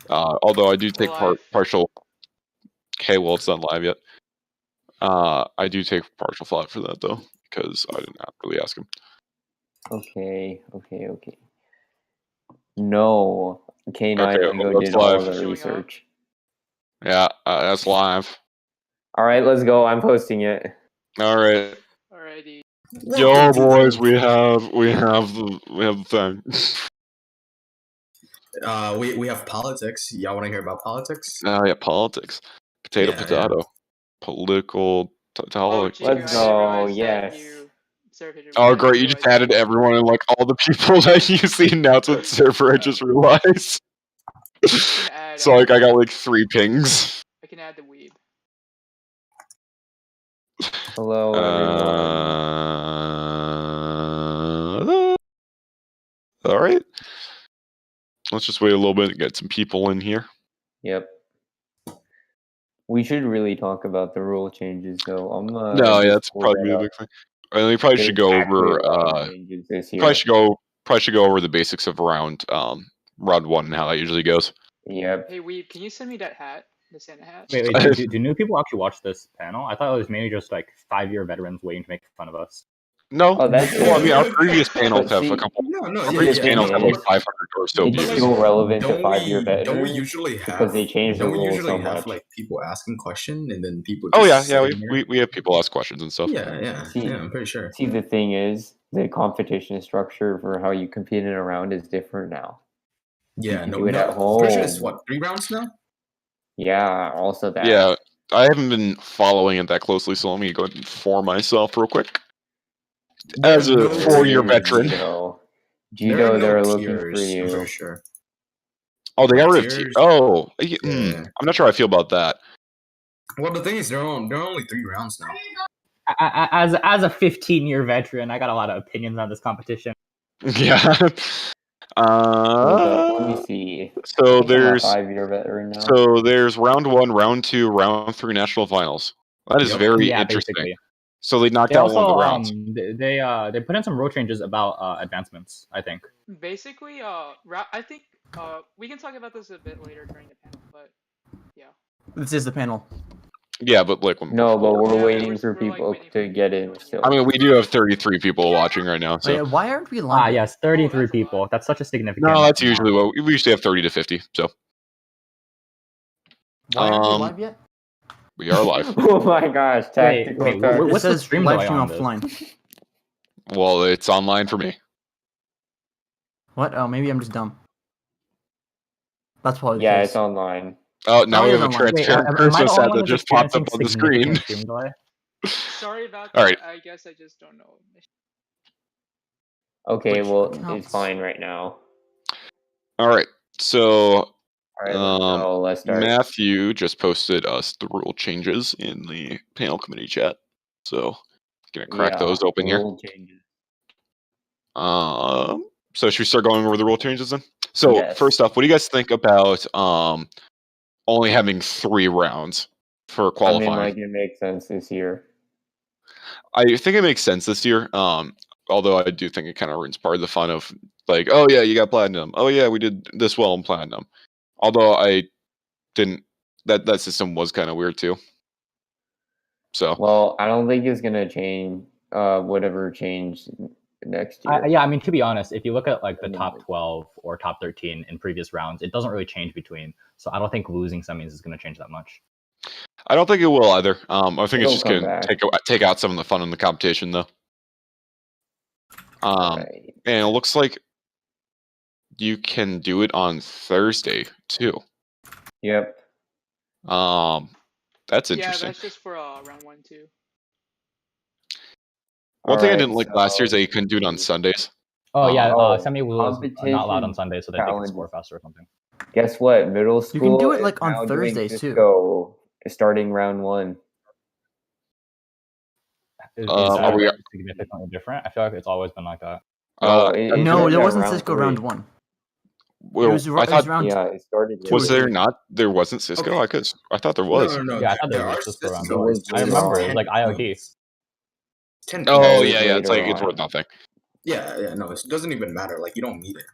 Although I do take Live. partial. Okay, well, it's not live yet. I do take partial flat for that though, because I didn't really ask him. Okay. No. K9 Okay, Lego that's did all live. the research. Yeah, that's live. All right, let's go. I'm posting it. All right. Alrighty. Yo, boys, we have the thing. We have politics. Y'all want to hear about politics? Oh yeah, politics. Potato. Political. Let's Let's go. Yes. Oh great! You just added everyone and like all the people that you see announcement server. I just realized. So like I got like 3 pings. I can add the weeb. Hello, everyone. All right. Let's just wait a little bit and get some people in here. Yep. We should really talk about the rule changes, though. No, yeah, that's probably the big thing. And we probably should go over. Probably should go over the basics of round 1 and how that usually goes. Yep. Hey, weeb, can you send me that hat? The Santa hat? Wait, do new people actually watch this panel? I thought it was mainly just like 5-year veterans waiting to make fun of us. No. Oh, that's well, I mean, our previous panels have a couple. Previous panels have like 500 or so it's views. still relevant to 5-year veterans. Don't we usually have? Because they changed the rules so much. Like people asking questions and then people. Oh yeah. We have people ask questions and stuff. Yeah. I'm pretty sure. See, the thing is, the competition structure for how you compete in a round is different now. Yeah, do it at home. Pretty sure it's what, 3 rounds now? Yeah, also that. Yeah, I haven't been following it that closely, so let me go ahead and inform myself real quick. As a 4-year veteran. Gito, they're looking for you. I'm pretty sure. Oh, they got rid of tiers. Oh, I'm not sure how I feel about that. Well, the thing is, they're only 3 rounds now. As a 15-year veteran, I got a lot of opinions on this competition. Yeah. Let me see. So there's 5-year veteran now. So there's round 1, round 2, round 3 national finals. That is very interesting. Basically. So they knocked out one of the rounds. They put in some rule changes about advancements, I think. Basically, I think we can talk about this a bit later during the panel, but yeah. This is the panel. Yeah, but like no, but we're waiting for people to get in still. I mean, we do have 33 people watching right now. So why aren't we live? Yes, 33 people. That's such a significant. No, that's usually what we usually have 30 to 50. So. Why aren't we live yet? We are live. Oh my gosh! Wait, what's the stream live stream offline? Well, it's online for me. What? Oh, maybe I'm just dumb. That's probably the case. It's online. Oh, now we have a transparent Christmas ad that just popped up on the screen. Sorry about that. All right. I guess I just don't know. Okay, well, it's fine right now. All right. So, let's start. Matthew just posted us the rule changes in the panel committee chat. So, gonna crack those open here. Changes. So should we start going over the rule changes then? So first off, what do you guys think about only having 3 rounds for qualifying? I mean, it makes sense this year. I think it makes sense this year. Although I do think it kind of ruins part of the fun of like, oh yeah, you got platinum. Oh yeah, we did this well in platinum. Although I didn't. That system was kind of weird too. So. Well, I don't think it's gonna change. Whatever changed next year. Yeah, I mean, to be honest, if you look at like the top 12 or top 13 in previous rounds, it doesn't really change between. So I don't think losing semis is going to change that much. I don't think it will either. I think it's just going to take out some of the fun in the competition, though. And it looks like you can do it on Thursday too. Yep. That's interesting. Yeah, that's just for round 1 too. One thing I didn't like last year is that you couldn't do it on Sundays. Oh yeah, semi was not allowed on Sundays, so they can score faster or something. Guess what? Middle school. You can do it like on Thursdays too. Starting round 1. Is that significantly different? I feel like it's always been like that. No, there wasn't Cisco round 1. Well, I thought round it started. Was there not? There wasn't Cisco. Okay. I thought there was. No. Yeah, I thought there was Cisco round 1. I remember it was like IoT. Oh yeah, it's like it's worth nothing. Yeah, no, it doesn't even matter. Like you don't need it.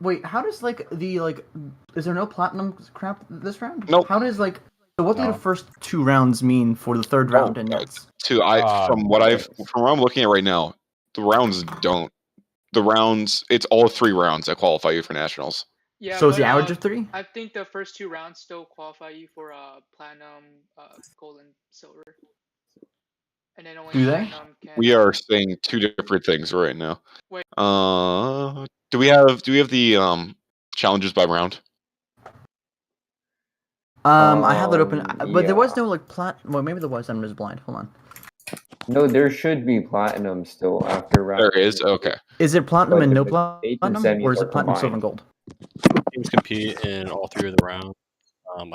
Wait, how does like is there no platinum crap this round? Nope. How does like so what do the No. first 2 rounds mean for the third round in nets? From what I'm looking at right now, the rounds don't. The rounds, it's all 3 rounds that qualify you for nationals. Yeah, So is but, the average of 3? I think the first 2 rounds still qualify you for platinum, gold, and silver. And then only Do they? platinum can. We are saying 2 different things right now. Wait. Do we have the challenges by round? I have it open, but there was yeah. no like well, maybe there was. I'm just blind. Hold on. No, there should be platinum still after round. There is. Okay. Is it platinum But and no the eighth and platinum, or semis is are it platinum, silver, and combined. gold? Teams compete in all 3 of the rounds.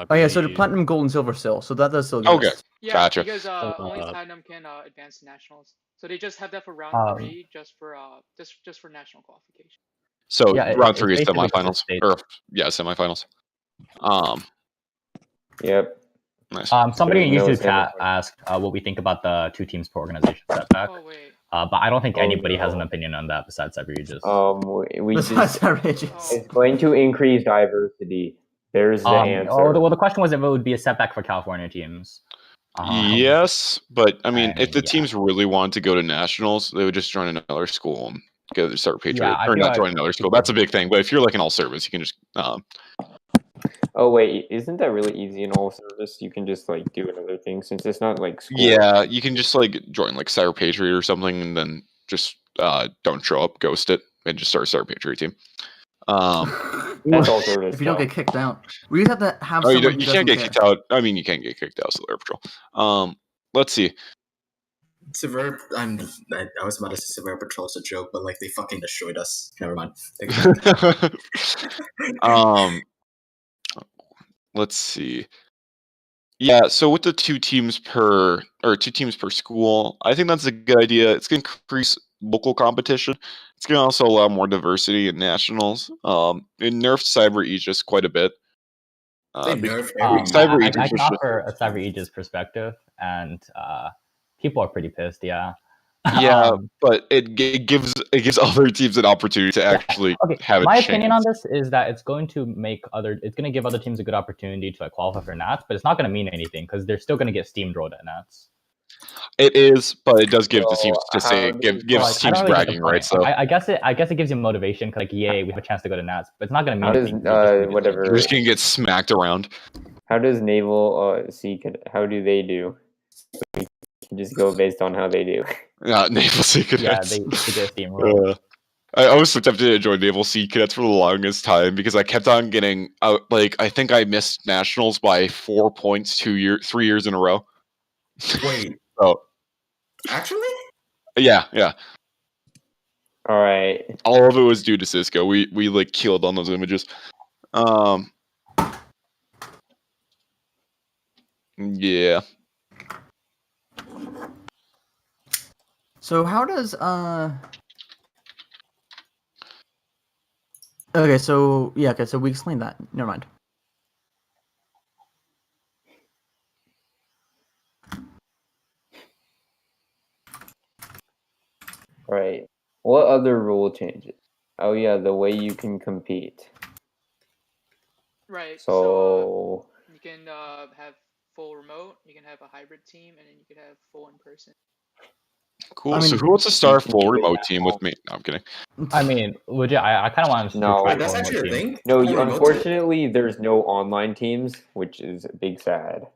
Oh yeah, so the platinum, gold, and silver still. So that does still exist. Okay. Yeah, Gotcha. because only platinum can advance to nationals. So they just have that for round 3, just for national qualification. So Yeah, round it's 3 is basically just a semifinals, state. or semifinals. Yep. Nice. Somebody in There's no YouTube chat semifinal. asked what we think about the 2 teams per organization setback. Oh wait. But I don't think Oh, anybody has an no. opinion on that besides Egregious. We Besides just outrageous. it's going to increase diversity. There's the answer. Well, the question was if it would be a setback for California teams. Yes, but I mean, if the and, yeah. teams really wanted to go to nationals, they would just join another school and go to CyberPatriot, Yeah, I or feel not like join another school. people- That's a big thing. But if you're like an all service, you can just Oh wait, isn't that really easy in all service? You can just like do another thing since it's not like school. yeah, you can just like join like CyberPatriot or something, and then just don't show up, ghost it, and just start a CyberPatriot team. That's all service. If you don't though. get kicked out, we just have to have Oh, someone you who can't doesn't get care. kicked out. I mean, you can get kicked out of the patrol. Let's see. I was about to say Cyber Patrol's a joke, but like they fucking destroyed us. Never mind. Let's see. Yeah, so with the 2 teams per school, I think that's a good idea. It's gonna increase local competition. It's gonna also allow more diversity in nationals. It nerfed Cyber Aegis quite a bit. They because nerfed every Cyber I Aegis can was offer a Cyber Aegis perspective, and people are pretty pissed. Yeah. yeah, but it gives other teams an opportunity to actually have a My chance. opinion on this is that it's going to give other teams a good opportunity to like qualify for Nats, but it's not going to mean anything because they're still going to get steamrolled at Nats. It is, but it does give the teams So, how do gives you- I teams don't really get the bragging point. rights. So I guess it gives you motivation. Like, yay, we have a chance to go to Nats, but it's not going to How mean does anything. You're just gonna get whatever? you're just gonna get smacked around. How does Naval how do they do? We can just go based on how they do. Naval Sea steamrolled. Yeah, Cadets. they get steamrolled. I was so tempted to join Naval Sea Cadets for the longest time because I kept on getting out. Like I think I missed nationals by 4 points 3 years in a row. Wait, Oh actually? yeah. All right. All of it was due to Cisco. We like killed on those images. Yeah. So how does Okay, so so we explained that. Never mind. Right. What other rule changes? Oh yeah, the way you can compete. Right. So You can have full remote. You can have a hybrid team, and then you can have full in person. Cool. I mean, so who wants to start a can full do it remote now. team with me? No, I'm kidding. I mean, legit, I kind of want to No. try Wait, That's full actually a remote team. thing? no, Full remote team? unfortunately, there's no online teams, which is a big sad.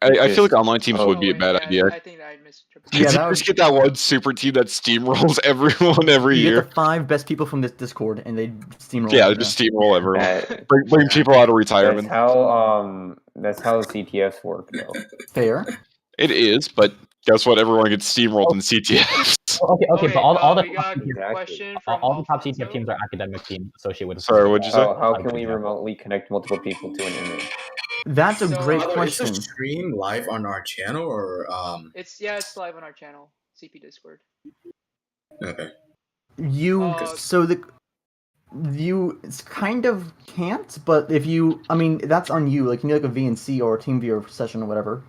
I feel like Just- online teams would be a wait, bad yeah, idea. I think that I misinterpreted. Yeah, Because that you would- just get that one super team that steamrolls everyone every You year. get the 5 best people from this Discord, and they steamroll. Yeah, it, just steamroll everyone. That, Bring people out of that's retirement. that's how CTFs work though. Fair. It is, but guess what? Everyone gets steamrolled in CTFs. Okay, but all the we got a Exactly. question from all the top Alfonso. CTF teams are academic teams associated with. Sorry, what'd you say? Oh, how can we remotely connect multiple people to an image? That's a So- great By the way, is question. the stream live on our channel or It's live on our channel, CP Discord. okay. You it's kind of can't, but if you, I mean, that's on you. Like you need like a VNC or a TeamViewer session or whatever.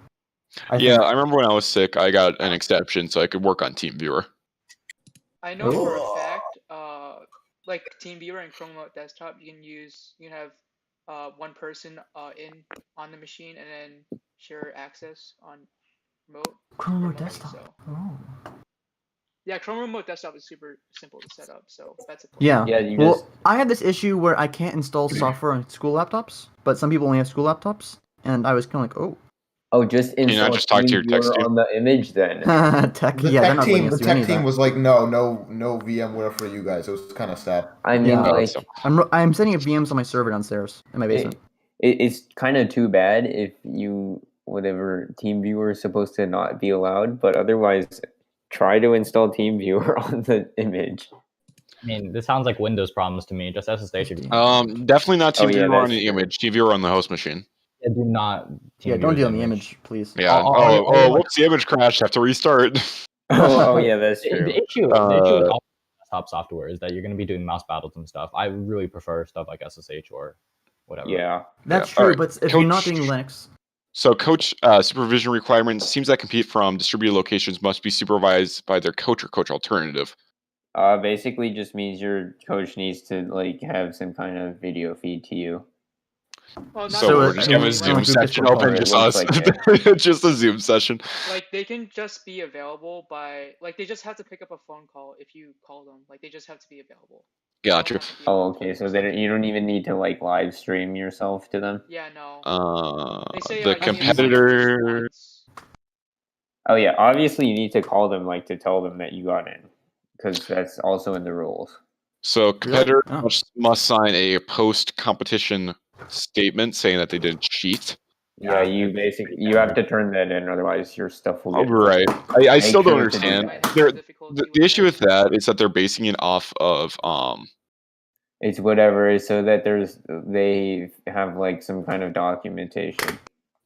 Yeah, I remember when I was sick, I got an exception so I could work on TeamViewer. I know for Oh. a fact, like TeamViewer and Chrome Remote Desktop, you can have one person on the machine and then share access on remote. Chrome remotely, desktop. so- Oh. Yeah, Chrome Remote Desktop is super simple to set up, so that's a plus. Yeah. Yeah, you Well, just I had this issue where I can't install software on school laptops, but some people only have school laptops, and I was kind of like, just you not install just talk to your tech TeamViewer team? on the image then. oh, tech. The Yeah, they're tech not letting team, us the do any tech of team that. was like, no VMware for you guys. It was kind of sad. I mean, Yeah. like, So- I'm setting up VMs on my server downstairs in my basement. it's kind of too bad if whatever TeamViewer is supposed to not be allowed, but otherwise, try to install TeamViewer on the image. I mean, this sounds like Windows problems to me. Just SSH. Definitely not Oh, yeah, TeamViewer on that's the true. image. TeamViewer on the host machine. Yeah, do not. Yeah, TeamViewer don't do the it on the image, please. Yeah. All- Whoops! The image crashed. Have to restart. Oh, yeah, that's The true. issue with all desktop software is that you're going to be doing mouse battles and stuff. I really prefer stuff like SSH or whatever. Yeah. That's Yeah. true, Alright. but if you're not Coach- doing Linux, So, coach supervision requirements. Teams that compete from distributed locations must be supervised by their coach or coach alternative. Basically just means your coach needs to like have some kind of video feed to you. Well, not So we're just really, gonna like, Zoom like a session Discord open, call. just It looks us, like just a Zoom session. Like they can just be available by like they just have to pick up a phone call if you call them. Like they just have to be available. They don't Gotcha. have to be Oh, on okay. So 24/7. then you don't even need to like live stream yourself to them. Yeah, no. They say The you can sign up just competitor. once. Oh yeah, obviously you need to call them like to tell them that you got in, because that's also in the rules. So competitor Oh. must sign a post-competition statement saying that they didn't cheat. Yeah, you have to turn that in, otherwise your stuff will Oh, get. right. I Make still don't sure to do understand. that. There- Difficulty The with issue with that is that they're basing it off of It's whatever, so that they have like some kind of documentation.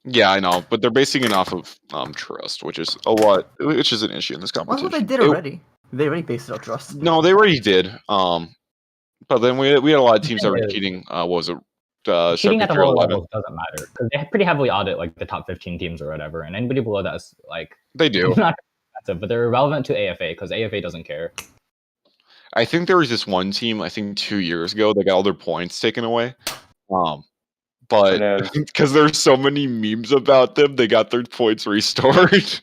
yeah, I know, but they're basing it off of trust, which is an issue in this well, that's competition. what they did already. They already based it on trust. No, they already did. But then we had a lot of teams that were cheating. What was it? Cheating at the CP-XIII lower 11. levels doesn't matter because they pretty heavily audit like the top 15 teams or whatever, and anybody below that is like They do. not expensive, but they're relevant to AFA because AFA doesn't care. I think there was this one team, I think 2 years ago, that got all their points taken away. But because there's so many memes about them, they got their points restored.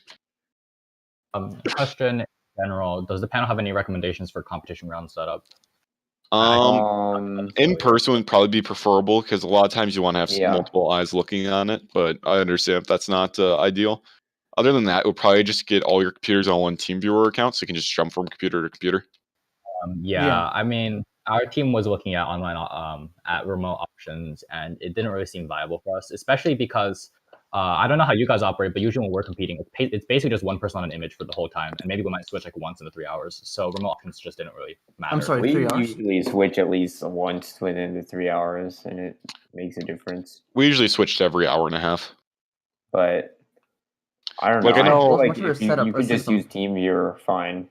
Question in general: does the panel have any recommendations for competition round setup? In person would probably be preferable because a lot of times you want to have Yeah. multiple eyes looking on it. But I understand if that's not ideal. Other than that, it would probably just get all your computers on one TeamViewer account, so you can just jump from computer to computer. Yeah, I mean, our team was looking at online at remote options, and it didn't really seem viable for us, especially because I don't know how you guys operate, but usually when we're competing, it's basically just one person on an image for the whole time, and maybe we might switch like once in the 3 hours. So remote options just didn't really matter. I'm sorry, We 3 hours? usually switch at least once within the 3 hours, and it makes a difference. We usually switched every hour and a half. But I don't know. Like, I know- feel like Much better if you setup could just system. use TeamViewer, fine.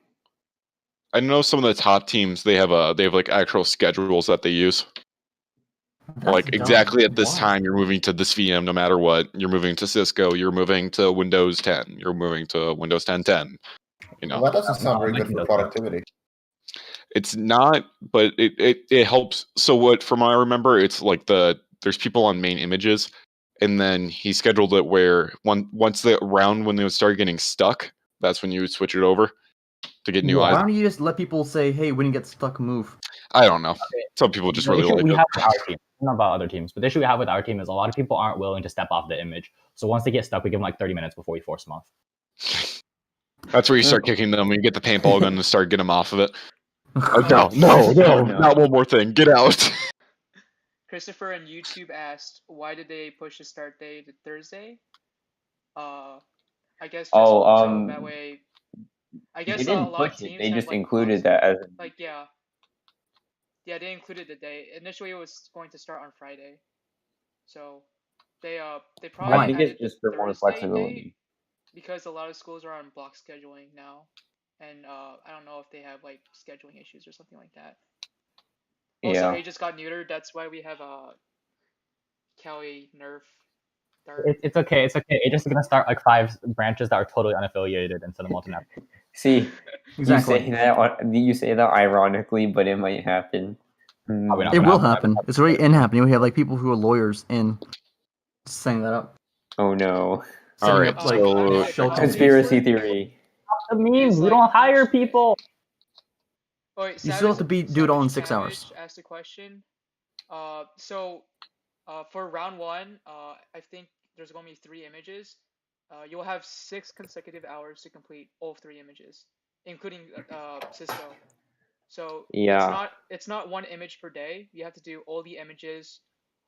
I know some of the top teams they have like actual schedules that they use. That's Like dumb. exactly at this Why? time, you're moving to this VM no matter what. You're moving to Cisco. You're moving to Windows 10. You're moving to Windows 10.10. You know, Well, that doesn't sound very I good think for that's fine. productivity. it's not, but it helps. So what, from what I remember, it's like there's people on main images, and then he scheduled it where once the round when they would start getting stuck, that's when you would switch it over to get new Why eyes. don't you just let people say, "Hey, when you get stuck, move"? I don't know. Some people just The really issue like we it. have with our team, not about other teams, but the issue we have with our team is a lot of people aren't willing to step off the image. So once they get stuck, we give them like 30 minutes before we force them off. That's where you start kicking them. And you get the paintball gun and start getting them off of it. Oh, No, no. not one more thing. Get out. Christopher on YouTube asked, why did they push the start day to Thursday? I guess just so that way. I guess They a didn't lot of push it. teams They have, just like, included blocks. that as Like yeah, they included the day. Initially, it was going to start on Friday, so they probably I think added it's just the for more Thursday flexibility. date because a lot of schools are on block scheduling now, and I don't know if they have like scheduling issues or something like that. Also, Yeah. he just got neutered. That's why we have Kelly Nerf start. It's okay. It's okay. It's just gonna start like 5 branches that are totally unaffiliated instead of multinational. See, Exactly. you say that ironically, but it might happen. Probably not It gonna will happen. happen. It's already in happening. We have like people who are lawyers in setting that up. Oh no. Setting Alright, up like so- shelters. Conspiracy theory. The memes. We like don't hire each- people. Oh, wait, You still have to do it all in 6 hours. Asked a question. So, for round 1, I think there's going to be 3 images. You'll have 6 consecutive hours to complete all 3 images, including Cisco. So Yeah. it's not 1 image per day. You have to do all the images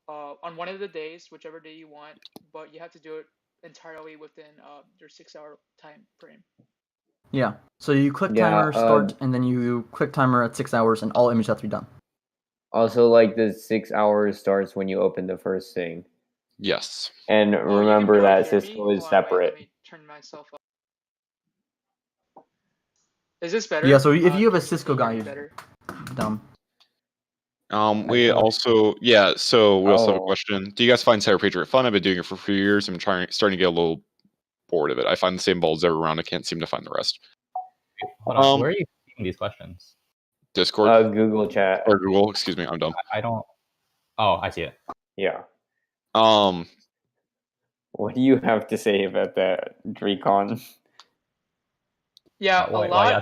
on one of the days, whichever day you want, but you have to do it entirely within your 6-hour time frame. Yeah. So you click timer, start, and then you click timer at 6 hours, and all images have to be done. Also, like the 6 hours starts when you open the first thing. Yes. And You can remember barely that hear me. Cisco is Hold on, wait, separate. let me turn myself up. Is this better? Yeah. So if you have a Can Cisco you hear guy, me you're better? dumb. We also have a Oh. question. Do you guys find CyberPatriot fun? I've been doing it for a few years. I'm starting to get a little bored of it. I find the same balls every round. I can't seem to find the rest. Hold on. Where are you seeing these questions? Discord Google chat. or Google. Excuse me, I'm dumb. I don't. Oh, I see it. Yeah. What do you have to say about that, Drecon? Yeah, Wait, a lot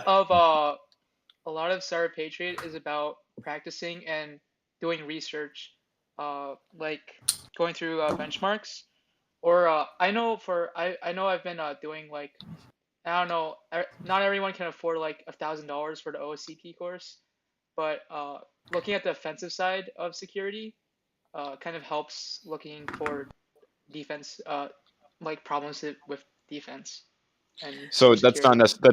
of CyberPatriot is about practicing and doing research, like going through benchmarks, or I know I've been doing like, I don't know, not everyone can afford like $1,000 for the OSCP course, but looking at the offensive side of security kind of helps looking for defense, like problems with defense. So that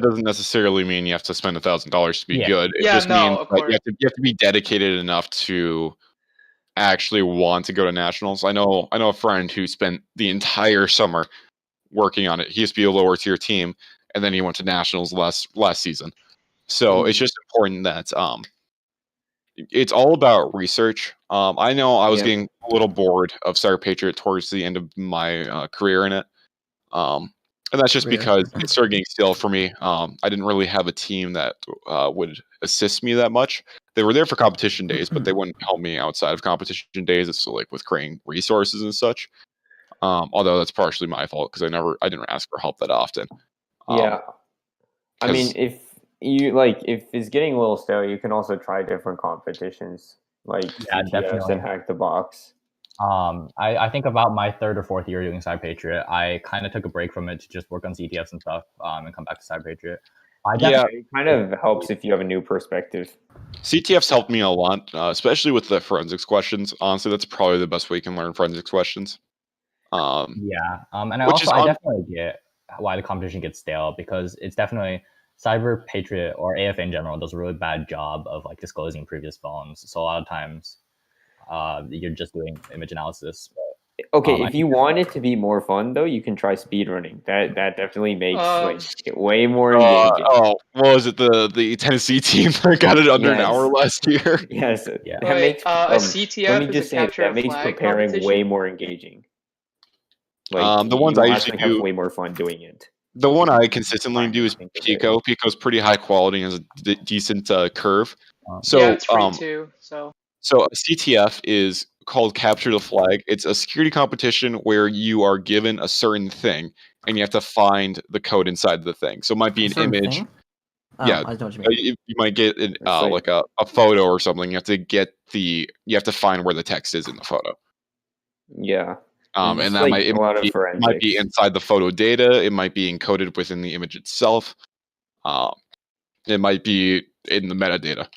doesn't necessarily mean you have to spend $1,000 to be good. It just means that you have to be dedicated enough to actually want to go to nationals. I know a friend who spent the entire summer working on it. He used to be a lower tier team, and then he went to nationals last season. So it's just important that it's all about research. I know I was getting a little bored of CyberPatriot towards the end of my career in it. And that's just because it started getting stale for me. I didn't really have a team that would assist me that much. They were there for competition days, but they wouldn't help me outside of competition days. It's like with creating resources and such. Although that's partially my fault because I didn't ask for help that often. I mean, if it's getting a little stale, you can also try different competitions like CTFs definitely. and Hack the Box. I think about my 3rd or 4th year doing CyberPatriot, I kind of took a break from it to just work on CTFs and stuff, and come back to CyberPatriot. It kind of helps if you have a new perspective. CTFs helped me a lot, especially with the forensics questions. Honestly, that's probably the best way you can learn forensics questions. And I definitely get why the competition gets stale, because it's definitely CyberPatriot or AF in general does a really bad job of like disclosing previous phones. So a lot of times, you're just doing image analysis. Okay, if you want it to be more fun, though, you can try speedrunning. That definitely makes it way more engaging. What was it? The Tennessee team that got it under an hour last year? Yes. Yeah. That makes a CTF let me is just a say capture that a makes flag preparing way competition. more engaging. The ones I usually have do way more fun doing it. The one I consistently do is Pico. Pico's pretty high quality and has a decent curve. So it's free too. So a CTF is called Capture the Flag. It's a security competition where you are given a certain thing and you have to find the code inside the thing. So it might be an image. Thing? Yeah, I know what you mean. You might get like a photo or something. You have to find where the text is in the photo. Yeah. And that might be inside the photo data. It might be encoded within the image itself. It might be in the metadata.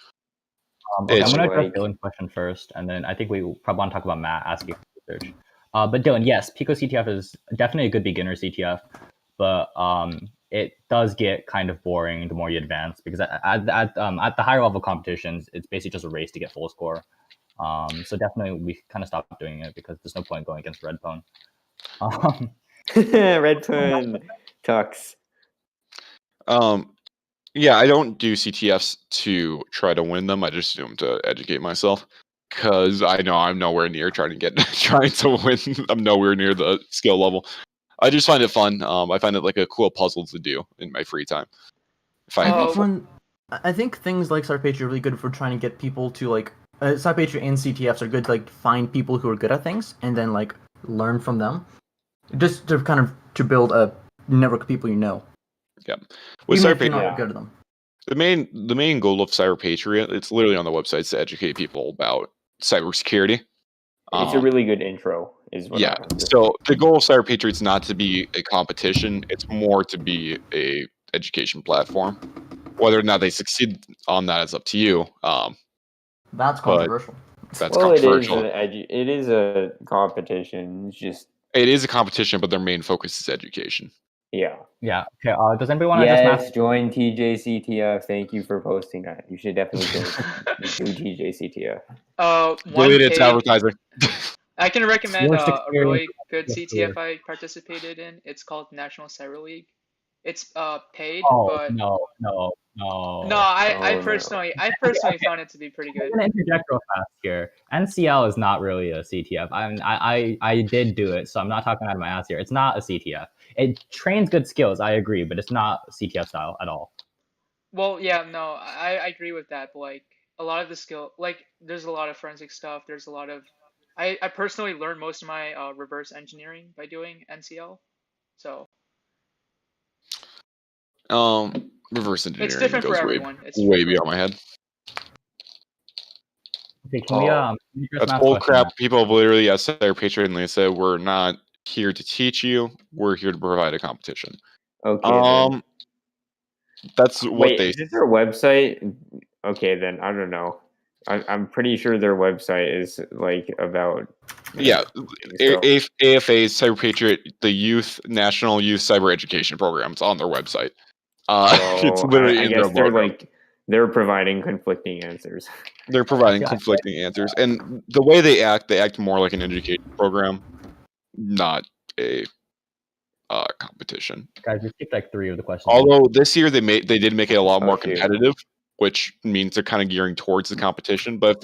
Okay, I'm going to address Dylan's question first, and then I think we probably want to talk about Matt asking for research. But Dylan, yes, Pico CTF is definitely a good beginner CTF, but it does get kind of boring the more you advance, because at the higher level competitions, it's basically just a race to get full score. So definitely we kind of stopped doing it because there's no point going against Redphone. Redphone Tux. Yeah, I don't do CTFs to try to win them. I just do them to educate myself. because I know I'm nowhere near trying to win. I'm nowhere near the skill level. I just find it fun. I find it like a cool puzzle to do in my free time. If I have I think things like CyberPatriot are really good for trying to get people to like CyberPatriot and CTFs are good to like find people who are good at things and then like learn from them, just to kind of to build a network of people you know. Yeah, with even if you're CyberPatriot, not good at them. the main goal of CyberPatriot, it's literally on the website, is to educate people about cybersecurity. It's a really good intro, is what Yeah. I understand. So the goal of CyberPatriot is not to be a competition; it's more to be a education platform. Whether or not they succeed on that is up to you. That's controversial. That's Well, controversial. it is a competition. It's just It is a competition, but their main focus is education. yeah. Yeah. Okay. Does anybody want to just Yes, math? join TJCTF. Thank you for posting that. You should definitely do TJCTF. Delete its 1K. advertising. I can recommend Worst a really experience good of CTF your- I participated in. It's called National Cyber League. It's paid, Oh but no. no, I Oh, personally Okay. found it to be pretty I'm good. gonna interject real fast here. NCL is not really a CTF. I did do it, so I'm not talking out of my ass here. It's not a CTF. It trains good skills, I agree, but it's not CTF style at all. Well, yeah, no, I agree with that, but like a lot of the skill, like there's a lot of forensic stuff. There's a lot of, I personally learned most of my reverse engineering by doing NCL, so Reverse it's engineering different for goes everyone. It's way different for beyond my everyone. head. Okay, can we address That's math bull question crap. now? People have literally asked their Patreon and they said, "We're not here to teach you. We're here to provide a competition." Okay. Then. That's what Wait, they. is it their website? Okay, then I don't know. I'm pretty sure their website is like about. Yeah, So, AFA Cyber Patriot, the National Youth Cyber Education Program. It's on their website. It's so literally I in their guess they're logo. like they're providing conflicting answers. They're providing Yeah. conflicting answers, and the way they act more like an education program, not a competition. Guys, we skipped like 3 of the questions. Although this year they did make it a lot Oh, more shoot. competitive, which means they're kind of gearing towards the competition. But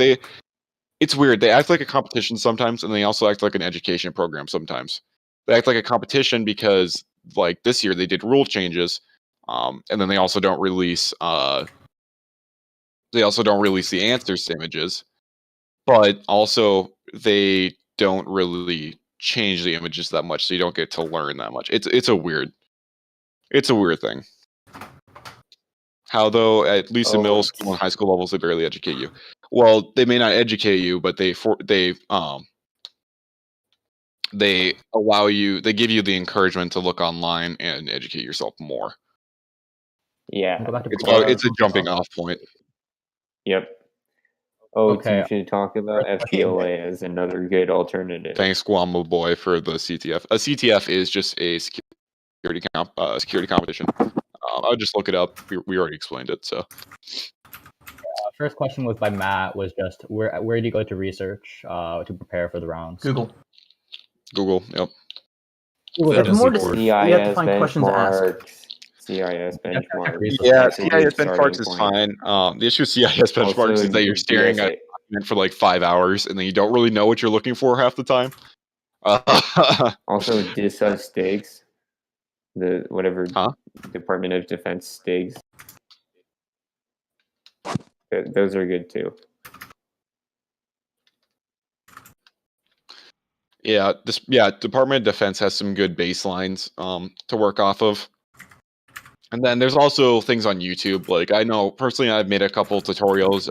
it's weird. They act like a competition sometimes, and they also act like an education program sometimes. They act like a competition because, like this year, they did rule changes, and then they also don't release. They also don't release the answers to images, but also they don't really change the images that much, so you don't get to learn that much. It's a weird thing. How though, at least in middle school and high school levels, they barely educate you. Well, they may not educate you, but they allow you. They give you the encouragement to look online and educate yourself more. Yeah. Go back to It's a jumping off point. Yep. Oh, Okay. you should talk about FPLA as another good alternative. Thanks, Guamo boy, for the CTF. A CTF is just a security competition. I'll just look it up. We already explained it. So, first question was by Matt. Was just where do you go to research to prepare for the rounds? Google. Yep. It's more to CIS you have to find questions to ask. benchmarks. CIS benchmarks. Yeah, That's a good CIS benchmarks starting is point. fine. The issue with CIS benchmarks Also, is that you're staring at DSA. a document for like 5 hours, and then you don't really know what you're looking for half the time. Also, DISA STIGs. The whatever Huh? Department of Defense STIGs. Those are good too. Yeah, Department of Defense has some good baselines to work off of. And then there's also things on YouTube. Like I know personally, I've made a couple tutorials.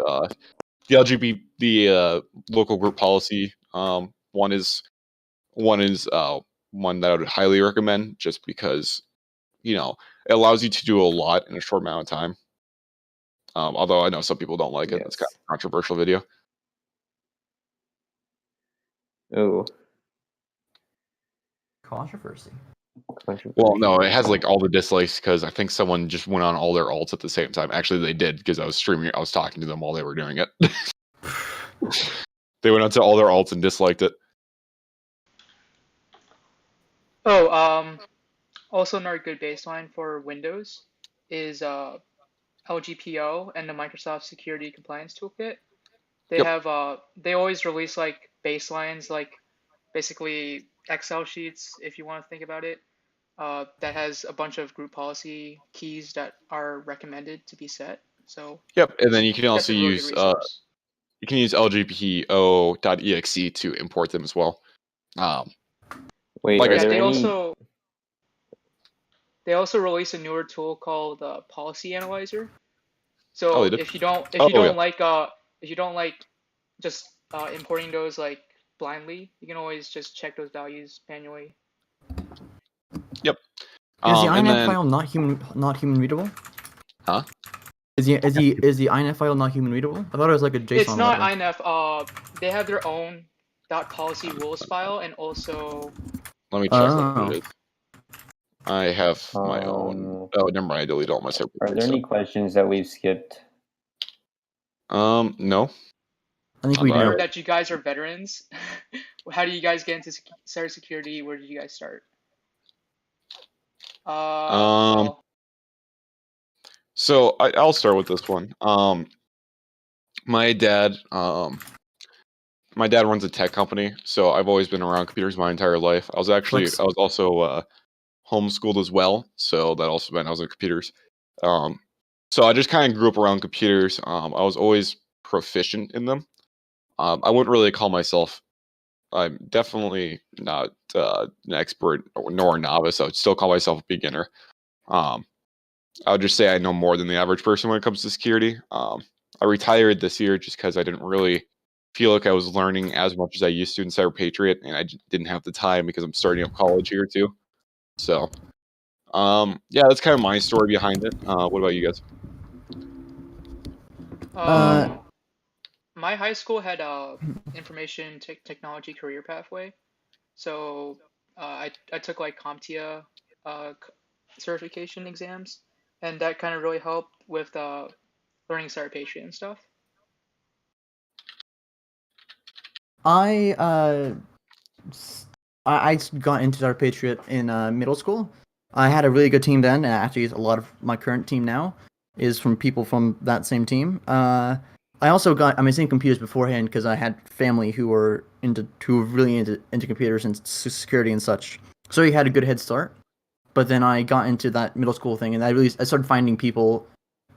The LGBT, the local group policy one is one that I would highly recommend, just because it allows you to do a lot in a short amount of time. Although I know some people don't like it. It's kind of a controversial video. Oh. Controversy. Well, no, it has like all the dislikes because I think someone just went on all their alts at the same time. Actually, they did because I was talking to them while they were doing it. They went onto all their alts and disliked it. Oh, also another good baseline for Windows is LGPO and the Microsoft Security Compliance Toolkit. they Yep. have they always release like baselines, like basically Excel sheets, if you want to think about it, that has a bunch of group policy keys that are recommended to be set. So Yep, and then you can that's also a really good use resource. lgpo.exe to import them as well. Wait, Like I are Yeah, said, there any? they also release a newer tool called Policy Analyzer. oh, they So did. if you don't Yeah. if you don't like just importing those like blindly, you can always just check those values manually. Is the And INF then, file not human readable? huh? Is the INF file not human readable? I thought it was like a JSON. It's not whatever. INF. They have their own .policy rules file, and also Let me check Oh. what it is. I have my own. Oh, never mind. I deleted all my separate. Are there any questions that we've skipped? No. I think I'm we I know. heard that you guys are veterans. How do you guys get into cybersecurity? Where did you guys start? Well, So I'll start with this one. My dad runs a tech company, so I've always been around computers my entire life. I was also homeschooled as well, so that also meant I was in computers. So I just kind of grew up around computers. I was always proficient in them. I wouldn't really call myself. I'm definitely not an expert nor a novice. I would still call myself a beginner. I would just say I know more than the average person when it comes to security. I retired this year just because I didn't really feel like I was learning as much as I used to in CyberPatriot, and I didn't have the time because I'm starting up college here too. So, yeah, that's kind of my story behind it. What about you guys? my high school had information technology career pathway, so I took like CompTIA certification exams, and that kind of really helped with learning CyberPatriot and stuff. I got into our Patriot in middle school. I had a really good team then, and actually a lot of my current team now is from people from that same team. I also got in computers beforehand because I had family who were really into computers and security and such. So he had a good head start. But then I got into that middle school thing, and I started finding people.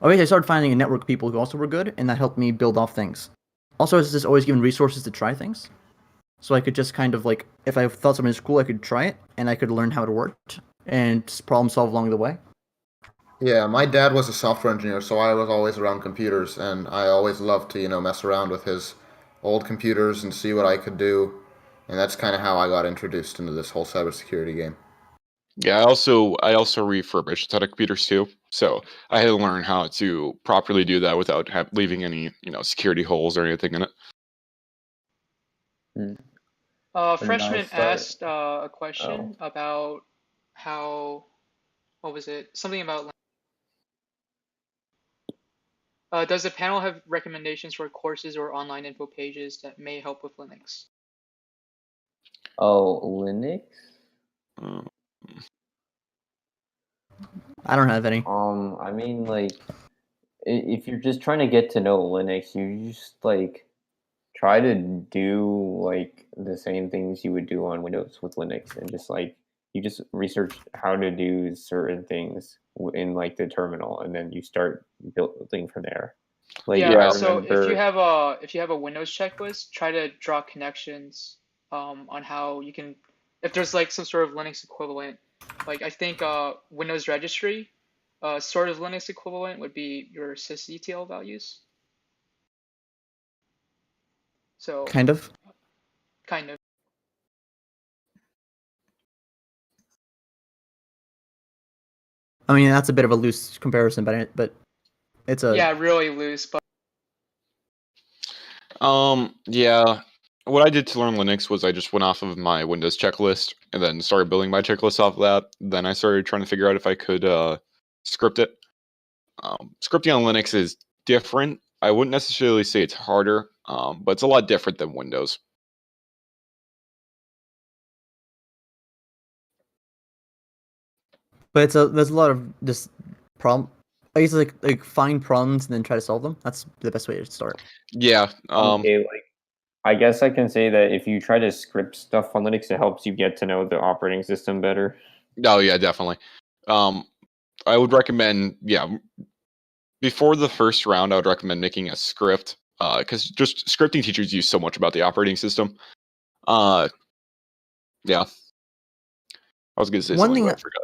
I started finding a network of people who also were good, and that helped me build off things. Also, it's just always given resources to try things. So I could just kind of like, if I thought something was cool, I could try it, and I could learn how it worked, and just problem solve along the way. Yeah, my dad was a software engineer, so I was always around computers, and I always loved to, mess around with his old computers and see what I could do. And that's kind of how I got introduced into this whole cybersecurity game. Yeah, I also refurbished a ton of computers too, so I had to learn how to properly do that without leaving any security holes or anything in it. Freshman start? asked a question about how, what was it? Something about does the panel have recommendations for courses or online info pages that may help with Linux? Oh, Linux? I don't have any. I mean, like, if you're just trying to get to know Linux, you just like try to do like the same things you would do on Windows with Linux, and just like you just research how to do certain things in like the terminal, and then you start building from there. Like, Yeah, I so if you remember, have a Windows checklist, try to draw connections on how you can, if there's like some sort of Linux equivalent, like I think Windows registry, sort of Linux equivalent would be your sysdetail values. So Kind of. kind of. I mean, that's a bit of a loose comparison, but it's a. Yeah, really loose, but Yeah. What I did to learn Linux was I just went off of my Windows checklist and then started building my checklist off of that. Then I started trying to figure out if I could script it. Scripting on Linux is different. I wouldn't necessarily say it's harder, but it's a lot different than Windows. But there's a lot of this problem. I guess like find problems and then try to solve them. That's the best way to start. Yeah. Okay, like I guess I can say that if you try to script stuff on Linux, it helps you get to know the operating system better. Oh yeah, definitely. I would recommend, before the first round, I would recommend making a script, because just scripting teachers use so much about the operating system. Yeah. I was gonna say One something, thing but I forgot.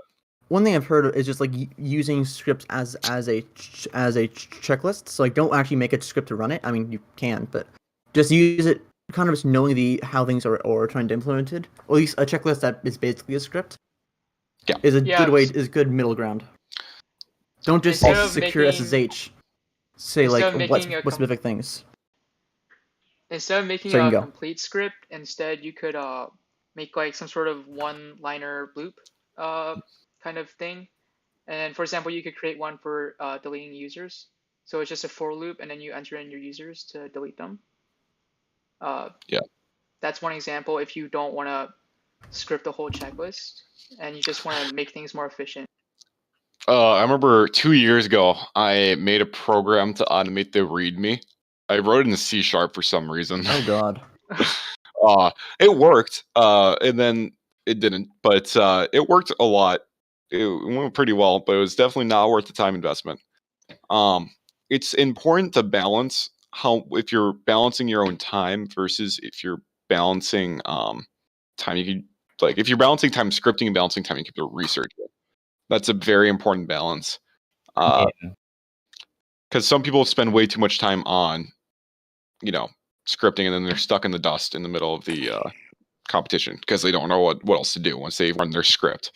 One thing I've heard is just like using scripts as a checklist. So like, don't actually make a script to run it. I mean, you can, but just use it, kind of just knowing how things are or trying to implement it. Or at least a checklist that is basically a script. Yeah. Is a Yeah, good middle ground. Don't just Instead say of secure making- SSH. Say instead like of making a what specific things. Instead of making So you a can go. complete script, instead you could make like some sort of one-liner loop kind of thing. And for example, you could create one for deleting users. So it's just a for loop, and then you enter in your users to delete them. Yeah. That's one example if you don't want to script the whole checklist and you just want to make things more efficient. I remember 2 years ago, I made a program to automate the README. I wrote it in C# for some reason. Oh god. It worked, and then it didn't, but it worked a lot. It went pretty well, but it was definitely not worth the time investment. It's important to balance if you're balancing your own time versus if you're balancing time. You can, like, if you're balancing time scripting and balancing time you can do research. That's a very important balance. Because some people spend way too much time on, scripting, and then they're stuck in the dust in the middle of the competition because they don't know what else to do once they run their script.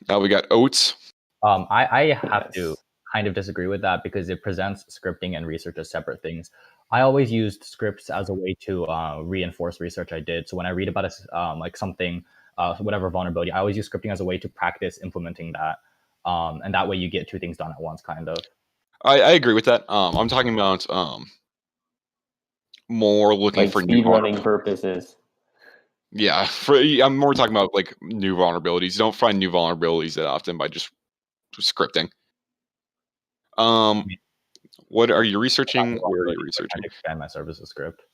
Now we got Oats. I have to Yes. kind of disagree with that because it presents scripting and research as separate things. I always used scripts as a way to reinforce research I did. So when I read about like something, whatever vulnerability, I always use scripting as a way to practice implementing that. And that way you get two things done at once, kind of. I agree with that. I'm talking about more looking Like for new speedrunning purposes. Yeah, I'm more talking about like new vulnerabilities. You don't find new vulnerabilities that often by just scripting. What are you researching? Where are you I'm researching? trying to expand my services script.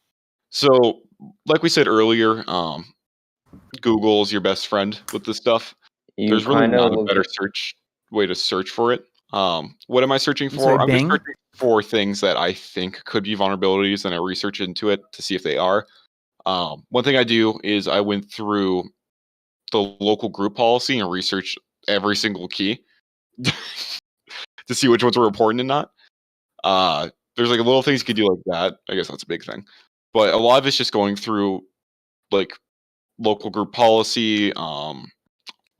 So, like we said earlier, Google's your best friend with this stuff. You There's really kind of not a look better at way to search for it. What am I searching for? Sorry, I'm just Bing? searching for things that I think could be vulnerabilities, and I research into it to see if they are. One thing I do is I went through the local group policy and researched every single key to see which ones were important and not. There's like little things you could do like that. I guess that's a big thing. But a lot of it's just going through like local group policy,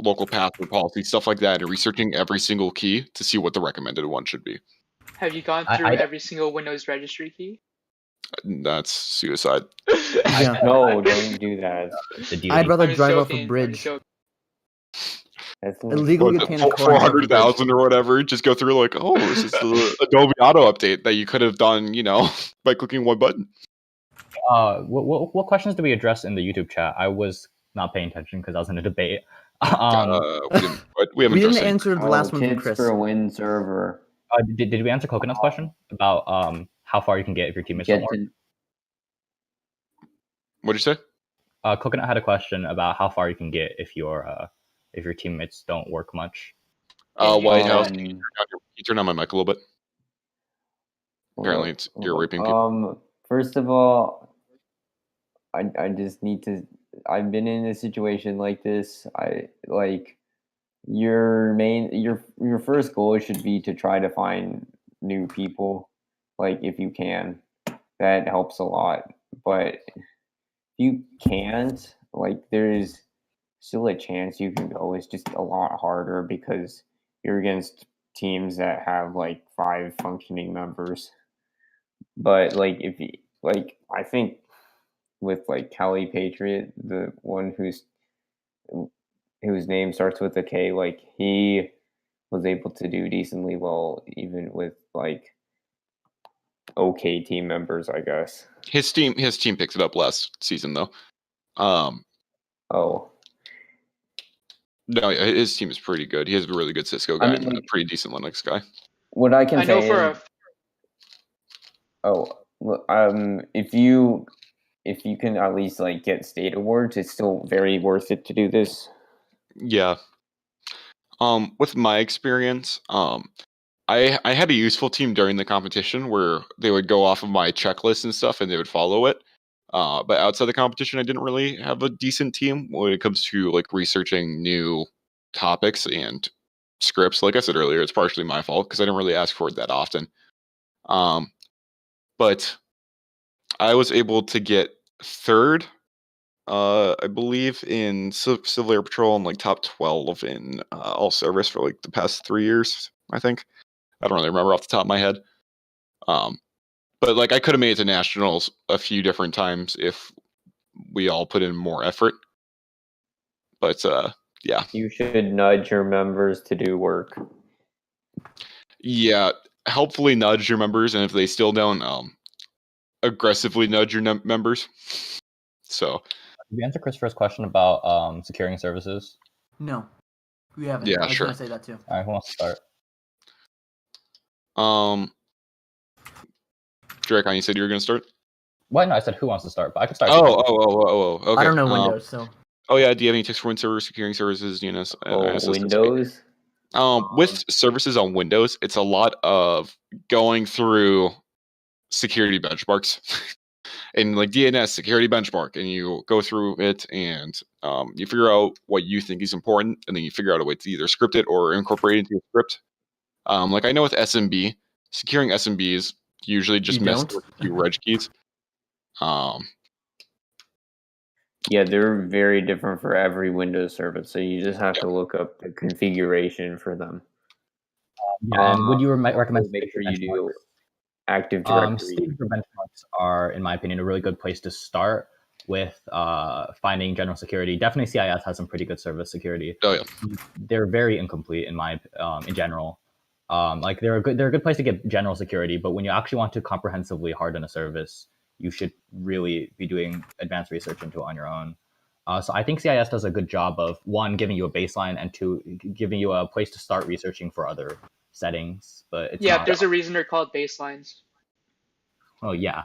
local password policy, stuff like that, and researching every single key to see what the recommended one should be. Have you gone I- through I- every single Windows registry key? That's suicide. Yeah. no, don't do that. The duty. I'd rather I'm just drive off joking, a I'm bridge. just joking. That's Illegally obtain a car and drive off a 400,000 or whatever. Just go through like, oh, this is the Adobe Auto update that you could have done, by clicking one button. What questions do we address in the YouTube chat? I was not paying attention because I was in a debate. We haven't We didn't addressed it. answer the last one from Kids Chris. for a win server. Did we answer Coconut's question about how far you can get if your teammates don't Get work? to What'd you say? Coconut had a question about how far you can get if your teammates don't work much. White House. Um, Can you turn on my mic a little bit? Apparently, you're raping people. First of all, I just need to. I've been in a situation like this. I like your first goal should be to try to find new people, like if you can. That helps a lot. But if you can't, like there's still a chance you can go. It's just a lot harder because you're against teams that have like 5 functioning members. But like if you like, I think with like CyberPatriot, the one whose name starts with a K, like he was able to do decently well even with like okay team members, I guess. His team picks it up last season though. Oh. No, yeah, his team is pretty good. He has a really good Cisco guy and a pretty decent Linux guy. What I can I know say for is, if you can at least like get state awards, it's still very worth it to do this. Yeah. With my experience, I had a useful team during the competition where they would go off of my checklist and stuff, and they would follow it. But outside the competition, I didn't really have a decent team when it comes to like researching new topics and scripts. Like I said earlier, it's partially my fault because I didn't really ask for it that often. But I was able to get third, I believe, in Civil Air Patrol and like top 12 in all service for like the past 3 years, I think. I don't really remember off the top of my head. But like I could have made it to nationals a few different times if we all put in more effort. But yeah. You should nudge your members to do work. Yeah, helpfully nudge your members, and if they still don't, aggressively nudge your members. So. Did you answer Christopher's question about securing services? No, we haven't. Yeah, I was sure. gonna say that too. All right, who wants to start? Drake, you said you were going to start? Well, no, I said who wants to start, but I can start. Okay. I don't know Windows, so. Oh yeah, do you have any tips for Win server securing services, DNS? Windows? With services on Windows, it's a lot of going through security benchmarks. And like DNS security benchmark, and you go through it and you figure out what you think is important, and then you figure out a way to either script it or incorporate it into a script. Like I know with SMB, securing SMBs usually just mess with a few reg keys. Yeah, they're very different for every Windows service, so you just have to look up the configuration for them. And would you recommend make sure you do Active Directory? State for benchmarks are, in my opinion, a really good place to start with finding general security. Definitely, CIS has some pretty good service security. Oh yeah, they're very incomplete in general. Like they're a good place to get general security, but when you actually want to comprehensively harden a service, you should really be doing advanced research into it on your own. So I think CIS does a good job of, one, giving you a baseline, and two, giving you a place to start researching for other settings. But it's there's a reason they're called baselines. Oh yeah.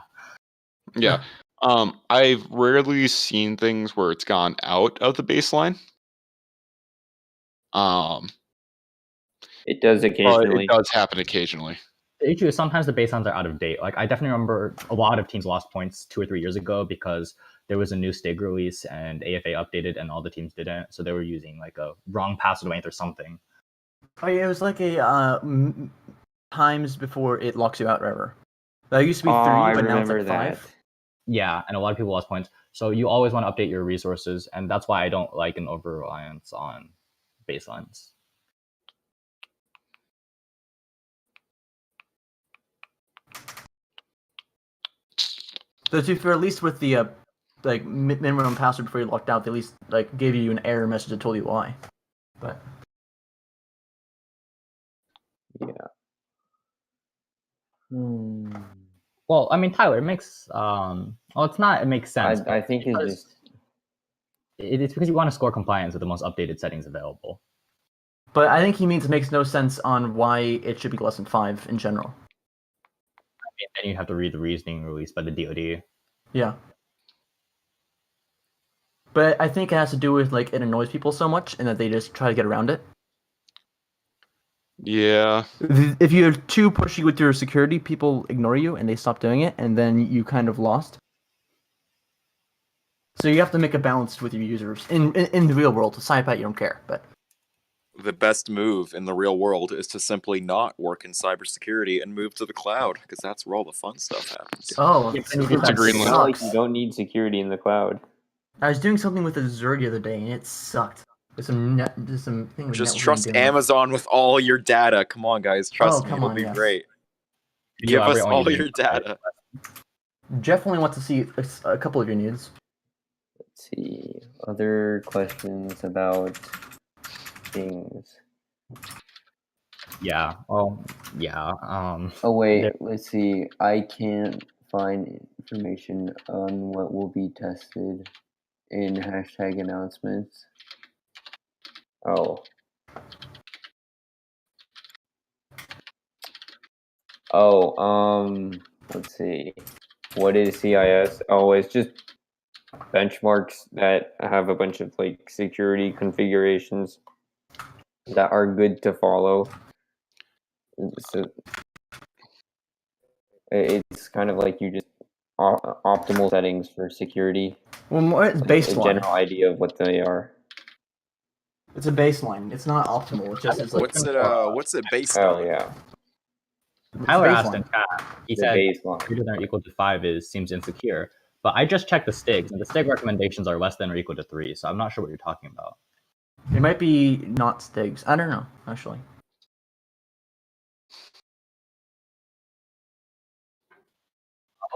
Yeah. I've rarely seen things where it's gone out of the baseline. It does occasionally. It does happen occasionally. The issue is sometimes the baselines are out of date. Like I definitely remember a lot of teams lost points 2 or 3 years ago because there was a new STIG release and AFA updated and all the teams didn't. So they were using like a wrong password length or something. Oh yeah, it was like a times before it locks you out forever. That used to be 3, but now it's like 5. Yeah, and a lot of people lost points. So you always want to update your resources, and that's why I don't like an over-reliance on baselines. So if you're at least with the like minimum password before you locked out, they at least like gave you an error message that told you why. But yeah. Well, I mean, Tyler, it makes it's not. It makes sense. I think it's because you want to score compliance with the most updated settings available. But I think he means it makes no sense on why it should be less than 5 in general. I mean, then you have to read the reasoning released by the DoD. Yeah. But I think it has to do with like it annoys people so much, and that they just try to get around it. Yeah. If you're too pushy with your security, people ignore you and they stop doing it, and then you kind of lost. So you have to make a balance with your users in the real world. To CyberPatriot, you don't care, but the best move in the real world is to simply not work in cybersecurity and move to the cloud, because that's where all the fun stuff happens. Oh, it's a green light. Like you don't need security in the cloud. I was doing something with Azure the other day, and it sucked. There's some thing. Just trust Amazon with all your data. Come on, guys, trust me, it'll be great. Give us all your data. Jeff only wants to see a couple of your needs. Let's see. Other questions about things. Yeah. Oh, yeah. Oh wait, let's see. I can't find information on what will be tested in hashtag announcements. Oh. Oh, let's see. What is CIS? Oh, it's just benchmarks that have a bunch of like security configurations that are good to follow. So it's kind of like you just optimal settings for security. Well, more it's A baseline. general idea of what they are. It's a baseline. It's not optimal. It's just it's like What's it based Oh on? yeah, Tyler It's asked in chat. He the said baseline. greater than or equal to 5 seems insecure. But I just checked the STIGs, and the STIG recommendations are less than or equal to 3. So I'm not sure what you're talking about. it might be not STIGs. I don't know actually.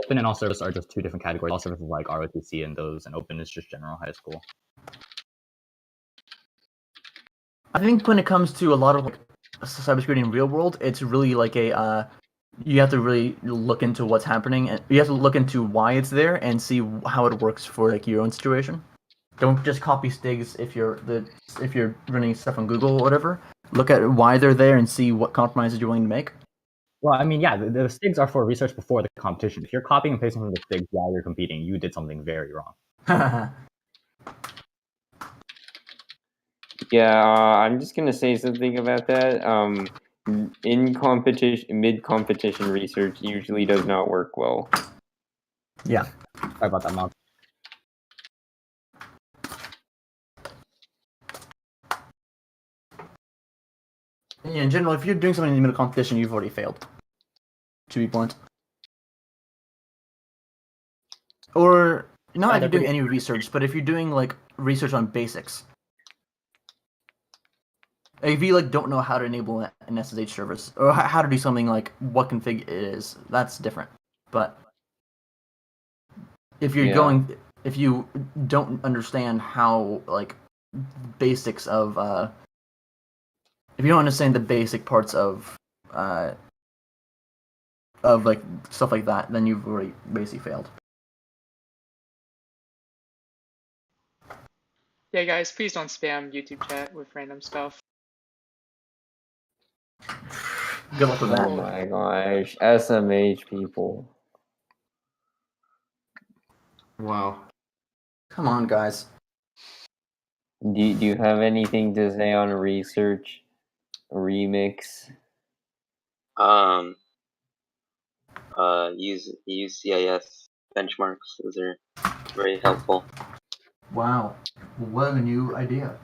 Open and all service are just two different categories. All service is like ROTC and those, and open is just general high school. I think when it comes to a lot of like cybersecurity in real world, it's really like a you have to really look into what's happening, and you have to look into why it's there and see how it works for like your own situation. Don't just copy STIGs if you're running stuff on Google or whatever. Look at why they're there and see what compromises you're willing to make. Well, I mean, yeah, the STIGs are for research before the competition. If you're copying and pasting from the STIGs while you're competing, you did something very wrong. Yeah, I'm just gonna say something about that. In competition, mid-competition research usually does not work well. Yeah. Sorry about that, Mom. Yeah, in general, if you're doing something in the middle of competition, you've already failed. To be blunt. Or not if you're doing any research, but if you're doing like research on basics. If you like don't know how to enable an SSH service or how to do something like what config it is, that's different. But if you're if you don't understand how like basics of if you don't understand the basic parts of like stuff like that, then you've already basically failed. Yeah, guys, please don't spam YouTube chat with random stuff. Good luck with that. Oh my gosh, SMH people. Wow. Come on, guys. Do you have anything to say on research? Remix? Use CIS benchmarks. Those are very helpful. Wow. What a new idea.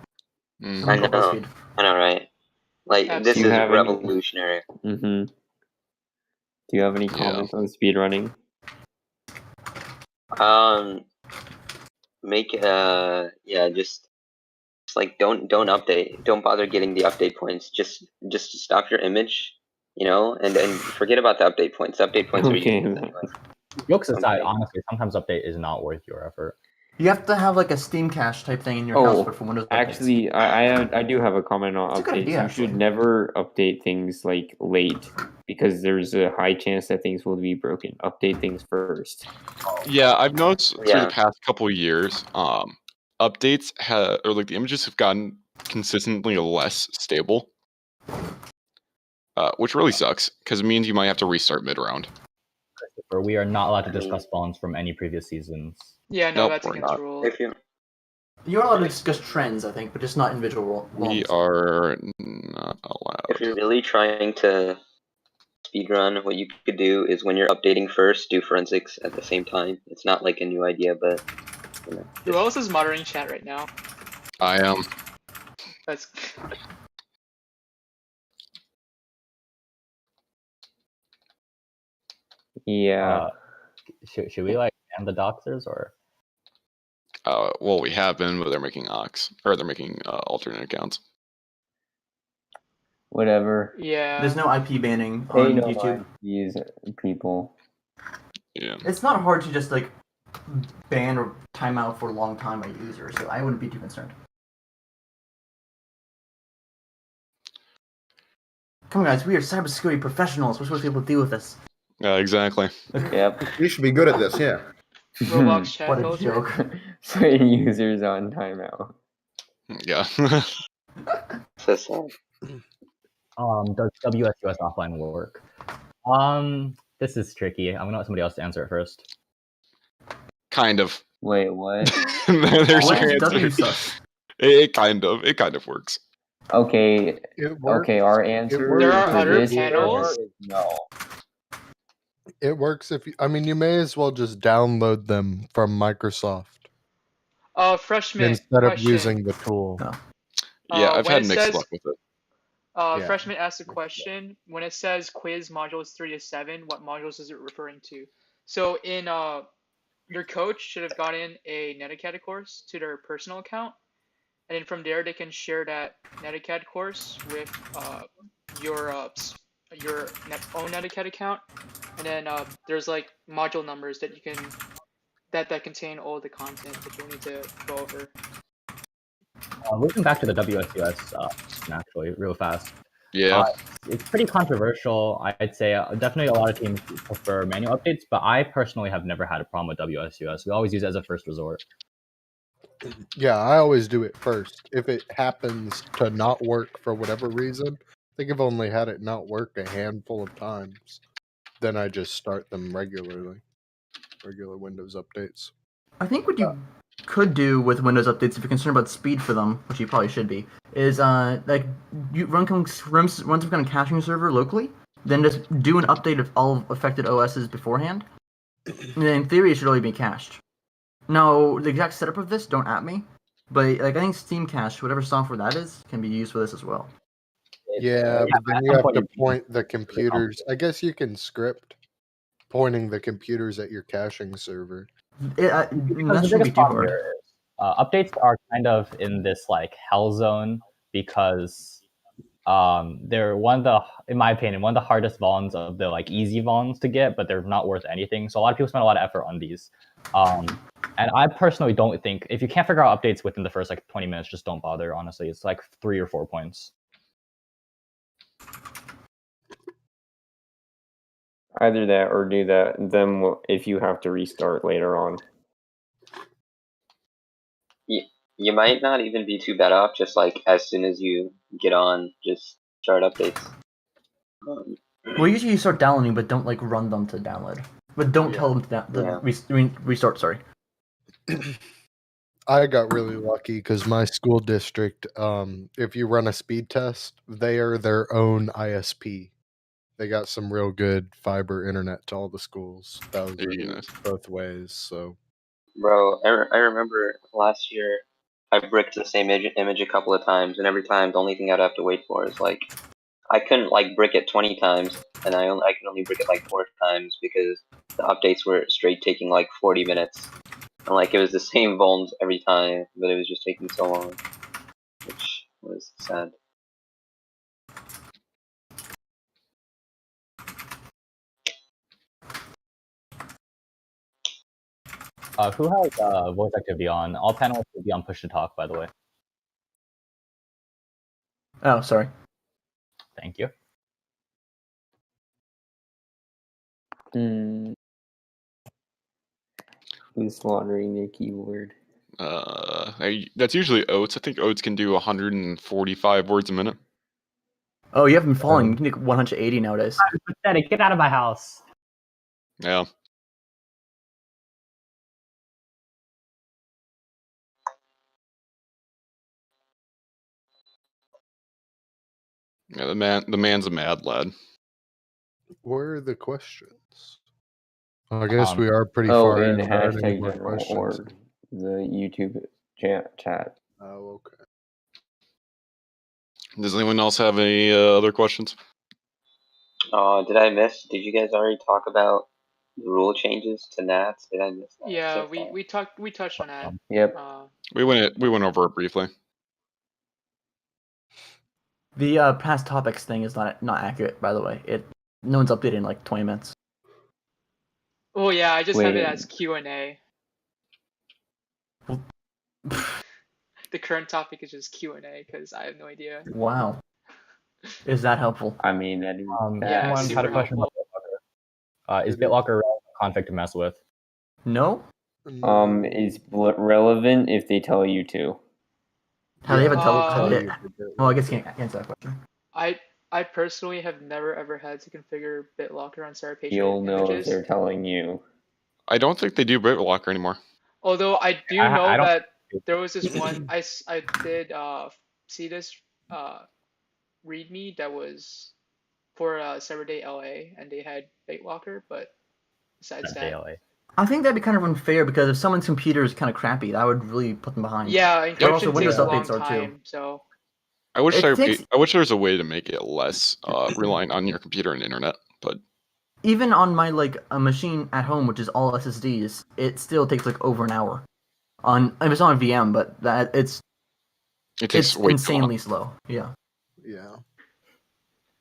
I know, right? Like, this is revolutionary. Do you have any comments on speedrunning? Make just like don't update. Don't bother getting the update points. Just stop your image, and forget about the update points. The update points are useless anyway. Jokes aside, honestly, sometimes update is not worth your effort. You have to have like a Steam cache type thing in your house for Windows updates. Actually, I do have a comment on It's a good updates. idea, You should never update things like late because there's a high chance that things will be broken. Update things first. Yeah, I've noticed through the past couple of years, updates or like the images have gotten consistently less stable, which really sucks because it means you might have to restart mid-round. Or we are not allowed to discuss spawns from any previous seasons. Yeah, no, that's against the rule. You're allowed to discuss trends, I think, but just not individual rules. We are not allowed. If you're really trying to speedrun, what you could do is when you're updating first, do forensics at the same time. It's not like a new idea, but Who else is monitoring chat right now? I am. That's Yeah. Should we like ban the doxers or? Well, we have been, but they're making alternate accounts. Whatever. Yeah. There's no IP banning on YouTube. These people. Yeah. It's not hard to just like ban or time out for a long time a user, so I wouldn't be too concerned. Come on, guys, we are cybersecurity professionals. We're supposed to be able to deal with this. Exactly. Yep. We should be good at this, yeah. Roblox chat What a filter. joke. Putting users on timeout. Yeah. So sad. Does WSUS offline work? This is tricky. I'm gonna let somebody else answer it first. Kind of. Wait, what? There's What your is answer. WSUS? It kind of works. Okay, It works. okay. Our answer There are to other this panels? is no. It works if you, I mean, you may as well just download them from Microsoft Freshman instead of question. using the tool. No. Yeah, I've When had it mixed says luck with it. Yeah. Freshman asked a question. When it says quiz modules 3 to 7, what modules is it referring to? So in your coach should have gotten a NetAcad course to their personal account, and then from there they can share that NetAcad course with your own NetAcad account, and then there's like module numbers that you can that contain all the content that you need to go over. Moving back to the WSUS, actually, real fast. Yeah. It's pretty controversial. I'd say definitely a lot of teams prefer manual updates, but I personally have never had a problem with WSUS. We always use it as a first resort. Yeah, I always do it first. If it happens to not work for whatever reason, I think I've only had it not work a handful of times. Then I just start them regularly. Regular Windows updates. I think what you could do with Windows updates, if you're concerned about speed for them, which you probably should be, is like you run some kind of caching server locally, then just do an update of all affected OSs beforehand, and then in theory it should only be cached. Now the exact setup of this, don't at me, but like I think Steam Cache, whatever software that is, can be used for this as well. Yeah, but then you have to point the computers. I guess you can script pointing the computers at your caching server. That Because the shouldn't be biggest too problem hard. here is updates are kind of in this like hell zone because they're in my opinion, one of the hardest vulns of the like easy vulns to get, but they're not worth anything. So a lot of people spend a lot of effort on these. And I personally don't think if you can't figure out updates within the first like 20 minutes, just don't bother. Honestly, it's like 3 or 4 points. Either that or do that. Then if you have to restart later on. You might not even be too bad off. Just like as soon as you get on, just start updates. Well, usually you start downloading, but don't like run them to download. But don't tell them to restart. Sorry. I got really lucky because my school district, if you run a speed test, they are their own ISP. They got some real good fiber internet to all the schools. That was really nice both ways. So, bro, I remember last year I bricked the same image a couple of times, and every time the only thing I'd have to wait for is like I couldn't like brick it 20 times, and I could only brick it like 4 times because the updates were straight taking like 40 minutes, and like it was the same vulns every time, but it was just taking so long, which was sad. Who has voice activity on? All panelists will be on push to talk, by the way. Oh, sorry. Thank you. Who's slaughtering their keyboard? That's usually Oates. I think Oates can do 145 words a minute. Oh, you haven't been falling. You can do 180 nowadays. Pathetic. Get out of my house. Yeah. Yeah, the man's a mad lad. where are the questions? I guess we are pretty far in in. Are there any hashtag more general questions? or the YouTube chat. Oh, okay. Does anyone else have any other questions? Did I miss? Did you guys already talk about the rule changes to Nats? Did I miss that? Yeah, we touched on that. Yep. We went over it briefly. The past topics thing is not accurate, by the way. No one's updated in like 20 minutes. Oh yeah, I just have it as Q&A. The current topic is just Q&A because I have no idea. Wow. Is that helpful? I mean, that is Yeah, Someone had a question about BitLocker. Is BitLocker a config to mess with? No. Is relevant if they tell you to. How they have a Uh, well, I guess you can't answer that question. I personally have never ever had to configure BitLocker on CyberPatriot You'll know if images. they're telling you. I don't think they do BitLocker anymore. Although I do I know don't. that there was this one I did see this README that was for Cyberday LA, and they had BitLocker, but besides that, DLA. I think that'd be kind of unfair because if someone's computer is kind of crappy, that would really put them behind. yeah, But also encryption Windows takes a long updates are too. time, so I wish It takes- I wish there was a way to make it less reliant on your computer and internet, but Even on my a machine at home, which is all SSDs, it still takes like over an hour. It's on VM, but it's takes way too insanely long. slow. Yeah.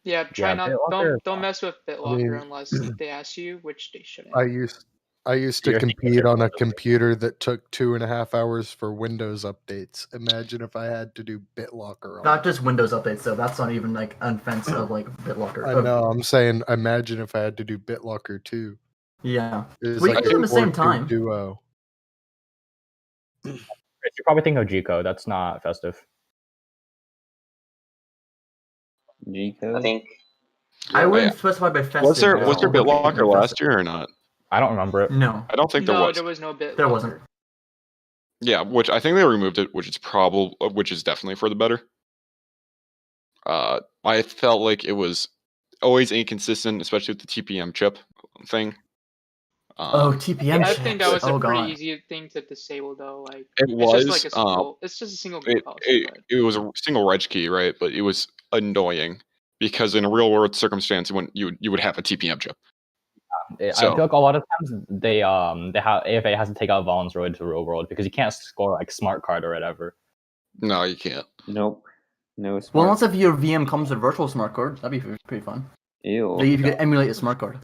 yeah, try not BitLocker, don't mess with BitLocker unless they ask you, which they shouldn't. I used to compete on a computer that took 2.5 hours for Windows updates. Imagine if I had to do BitLocker. Not just Windows updates, though. That's not even like an offense of like BitLocker. I know. I'm saying, imagine if I had to do BitLocker too. Yeah. It's We like can do them at the same 4-2 time. duo. You're probably thinking of G-Code. That's not festive. G-Code? I think I wouldn't specify by festive. Was there though. BitLocker last year or not? I don't remember it. No. I don't think there No, was. there was no BitLocker. There wasn't. Yeah, which I think they removed it, which is definitely for the better. I felt like it was always inconsistent, especially with the TPM chip thing. TPM I chips. think that was a pretty God. easy thing to disable, though. Like It it's was. just like a single. It's just a single group policy. But It was a single reg key, right? But it was annoying because in a real world circumstance, when you would have a TPM chip. I feel like a lot of times they have AFA has to take out Vaughn's Road to real world because you can't score like smart card or whatever. No, you can't. Nope. No smart. Well, unless if your VM comes with a virtual smart card, that'd be pretty fun. Ew. Like, you could emulate a smart card.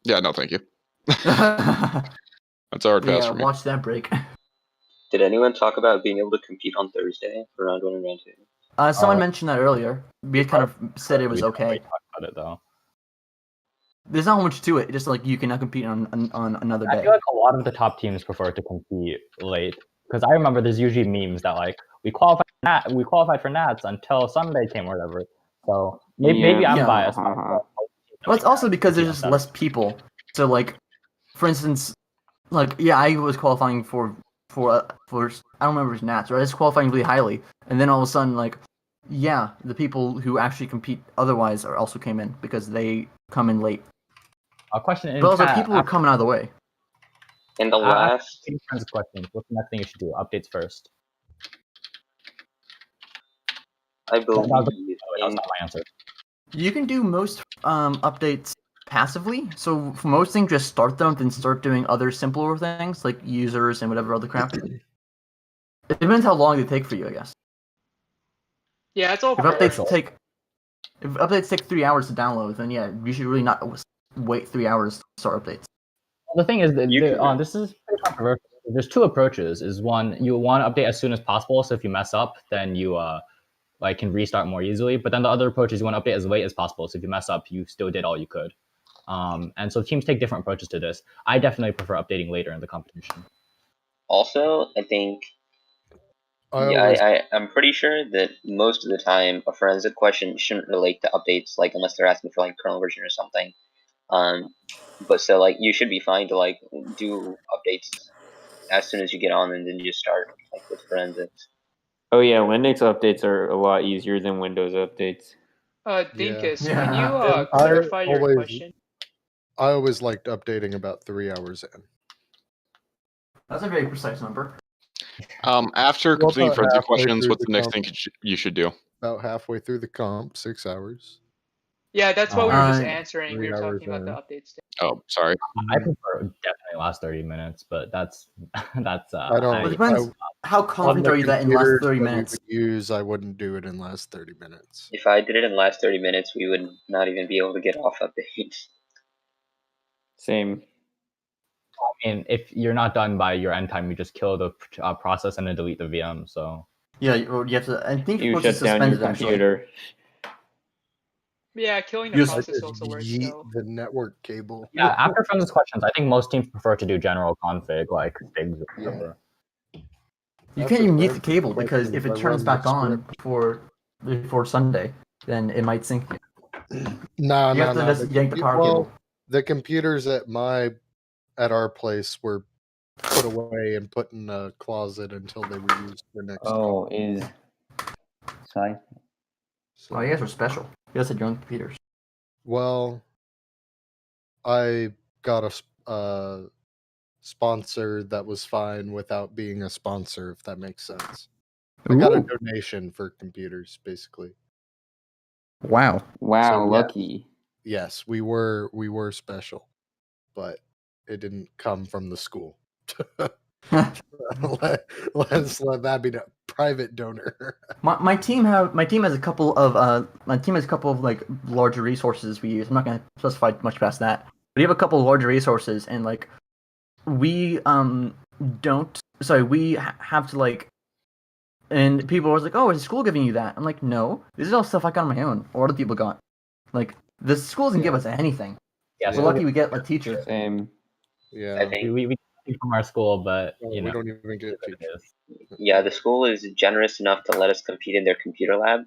Yeah, no, thank you. That's a hard pass Yeah, for me. watch that break. Did anyone talk about being able to compete on Thursday for round 1 and round 2? Someone mentioned that earlier. We kind of said it was okay. Talk about it though. There's not much to it. Just like you cannot compete on another day. I feel like a lot of the top teams prefer to compete late because I remember there's usually memes that like we qualified for Nats until Sunday came or whatever. So maybe I'm biased. Well, it's also because there's just less people. So like, for instance, like I was qualifying for I don't remember if it's Nats, right? I was qualifying really highly, and then all of a sudden the people who actually compete otherwise also came in because they come in late. A question in but also chat, people were coming out of the way. In the last questions, what's the next thing you should do? Updates first. I believe That was not my answer. You can do most updates passively. So for most things, just start them, then start doing other simpler things like users and whatever other crap. It depends how long they take for you, I guess. Yeah, it's all. If updates take 3 hours to download, then yeah, you should really not wait 3 hours to start updates. Well, the thing is that this is pretty controversial. There's two approaches. Is one, you want to update as soon as possible, so if you mess up, then you can restart more easily. But then the other approach is you want to update as late as possible, so if you mess up, you still did all you could. And so teams take different approaches to this. I definitely prefer updating later in the competition. Also, I think I'm pretty sure that most of the time a forensic question shouldn't relate to updates, like unless they're asking for like kernel version or something. But so like you should be fine to like do updates as soon as you get on, and then you just start like with forensics. Oh yeah, Linux updates are a lot easier than Windows updates. Dinkus, can you clarify your question? I always liked updating about 3 hours in. That's a very precise number. After completing forensic questions, what's the next thing you should do? About halfway through the comp, 6 hours. Yeah, that's what we were just answering. We were talking about the updates. Oh, sorry. I prefer definitely last 30 minutes, but that's. I don't. It depends how confident are you that in last 30 minutes. I wouldn't do it in last 30 minutes. If I did it in last 30 minutes, we would not even be able to get off updates. Same. I mean, if you're not done by your end time, you just kill the process and then delete the VM. So yeah, you have to. I think you shut down your computer. Yeah, killing the process also works. The network cable. Yeah, after forensic questions, I think most teams prefer to do general config like figs or whatever. You That's can't a even use the great cable because question. if it I turns run the back on script. before Sunday, then it might sync. No, You have to just yank the power cable. The computers at our place were put away and put in a closet until they were used for next. Oh, is Sorry. Oh, you guys are special. You guys had your own computers. Well, I got a sponsor that was fine without being a sponsor, if that makes sense. I got a donation for computers, basically. Wow. Wow, So, lucky. Yes, we were special, but it didn't come from the school. Let's let that be a private donor. My team has a couple of like larger resources we use. I'm not going to specify much past that. But we have a couple of larger resources, and like we have to like, and people are like, oh, is the school giving you that? I'm like, no, this is all stuff I got on my own or other people got. Like the school doesn't give us anything. Yeah, We're lucky we get a teacher. Same. Yeah. I think We from our school, but you know, we don't even get teachers. yeah, the school is generous enough to let us compete in their computer lab,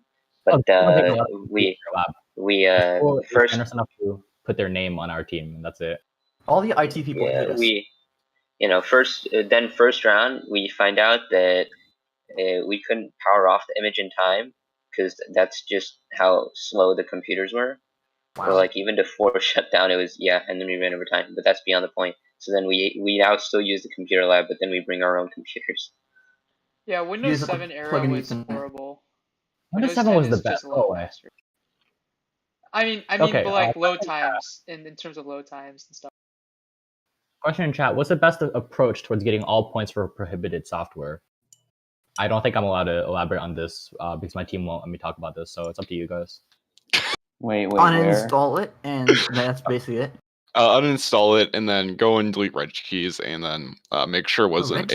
Oh, but they don't take a lot of we lab. we The school is first generous enough to put their name on our team, and that's it. All the IT people hate us. first round we find out that we couldn't power off the image in time because that's just how slow the computers were. Wow. Or like even to force shut down, it was and then we ran over time. But that's beyond the point. So then we now still use the computer lab, but then we bring our own computers. Yeah, Windows just have to 7 era plug in was Ethernet. horrible. Windows 7 10 was the is best. just a Go lot away. faster. I mean, Okay, but like load times in terms of load times and stuff. Question in chat: what's the best approach towards getting all points for prohibited software? I don't think I'm allowed to elaborate on this because my team won't let me talk about this. So it's up to you guys. Wait, Uninstall it, and that's basically it. Uninstall it and then go and delete reg keys, and then make sure it wasn't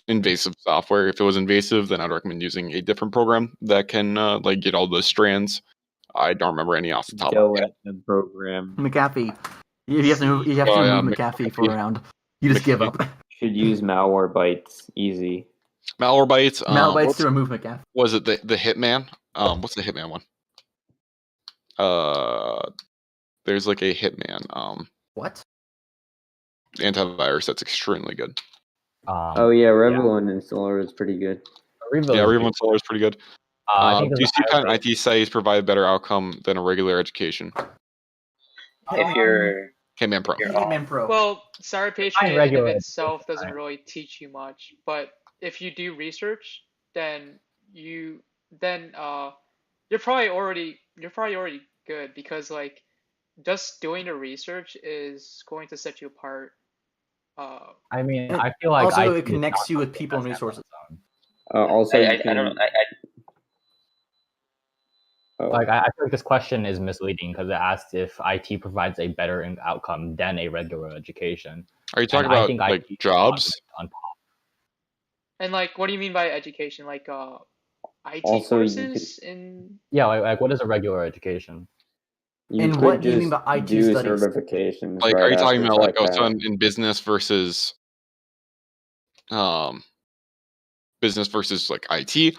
invasive software. If it was invasive, then I'd recommend using a different program that can like get all the strands. I don't remember any off the top of my head. the program. McAfee. You have to move McAfee for a round. You just give up. Should use Malwarebytes. Easy. Malwarebytes. Malwarebytes to remove McAfee. Was it the Hitman? What's the Hitman one? There's like a Hitman. What? Antivirus that's extremely good. Oh yeah, Revlon installer is pretty good. Revlon installer is pretty good. I think do you see kind of IT sites provide a better outcome than a regular education? If you're Hitman Pro. Hitman Pro. Well, CyberPatriot in of itself doesn't really teach you much, but if you do research, then you're probably already good because like just doing the research is going to set you apart. I mean, I feel like also it connects you with people and resources. Also, I don't know. Like I feel like this question is misleading because it asks if IT provides a better outcome than a regular education. Are you talking about like jobs? On top. And like, what do you mean by education? Like IT Also, courses in? Yeah, like what is a regular education? And what do you mean by IT studies? Certifications. Like, are you talking about like someone in business versus like IT?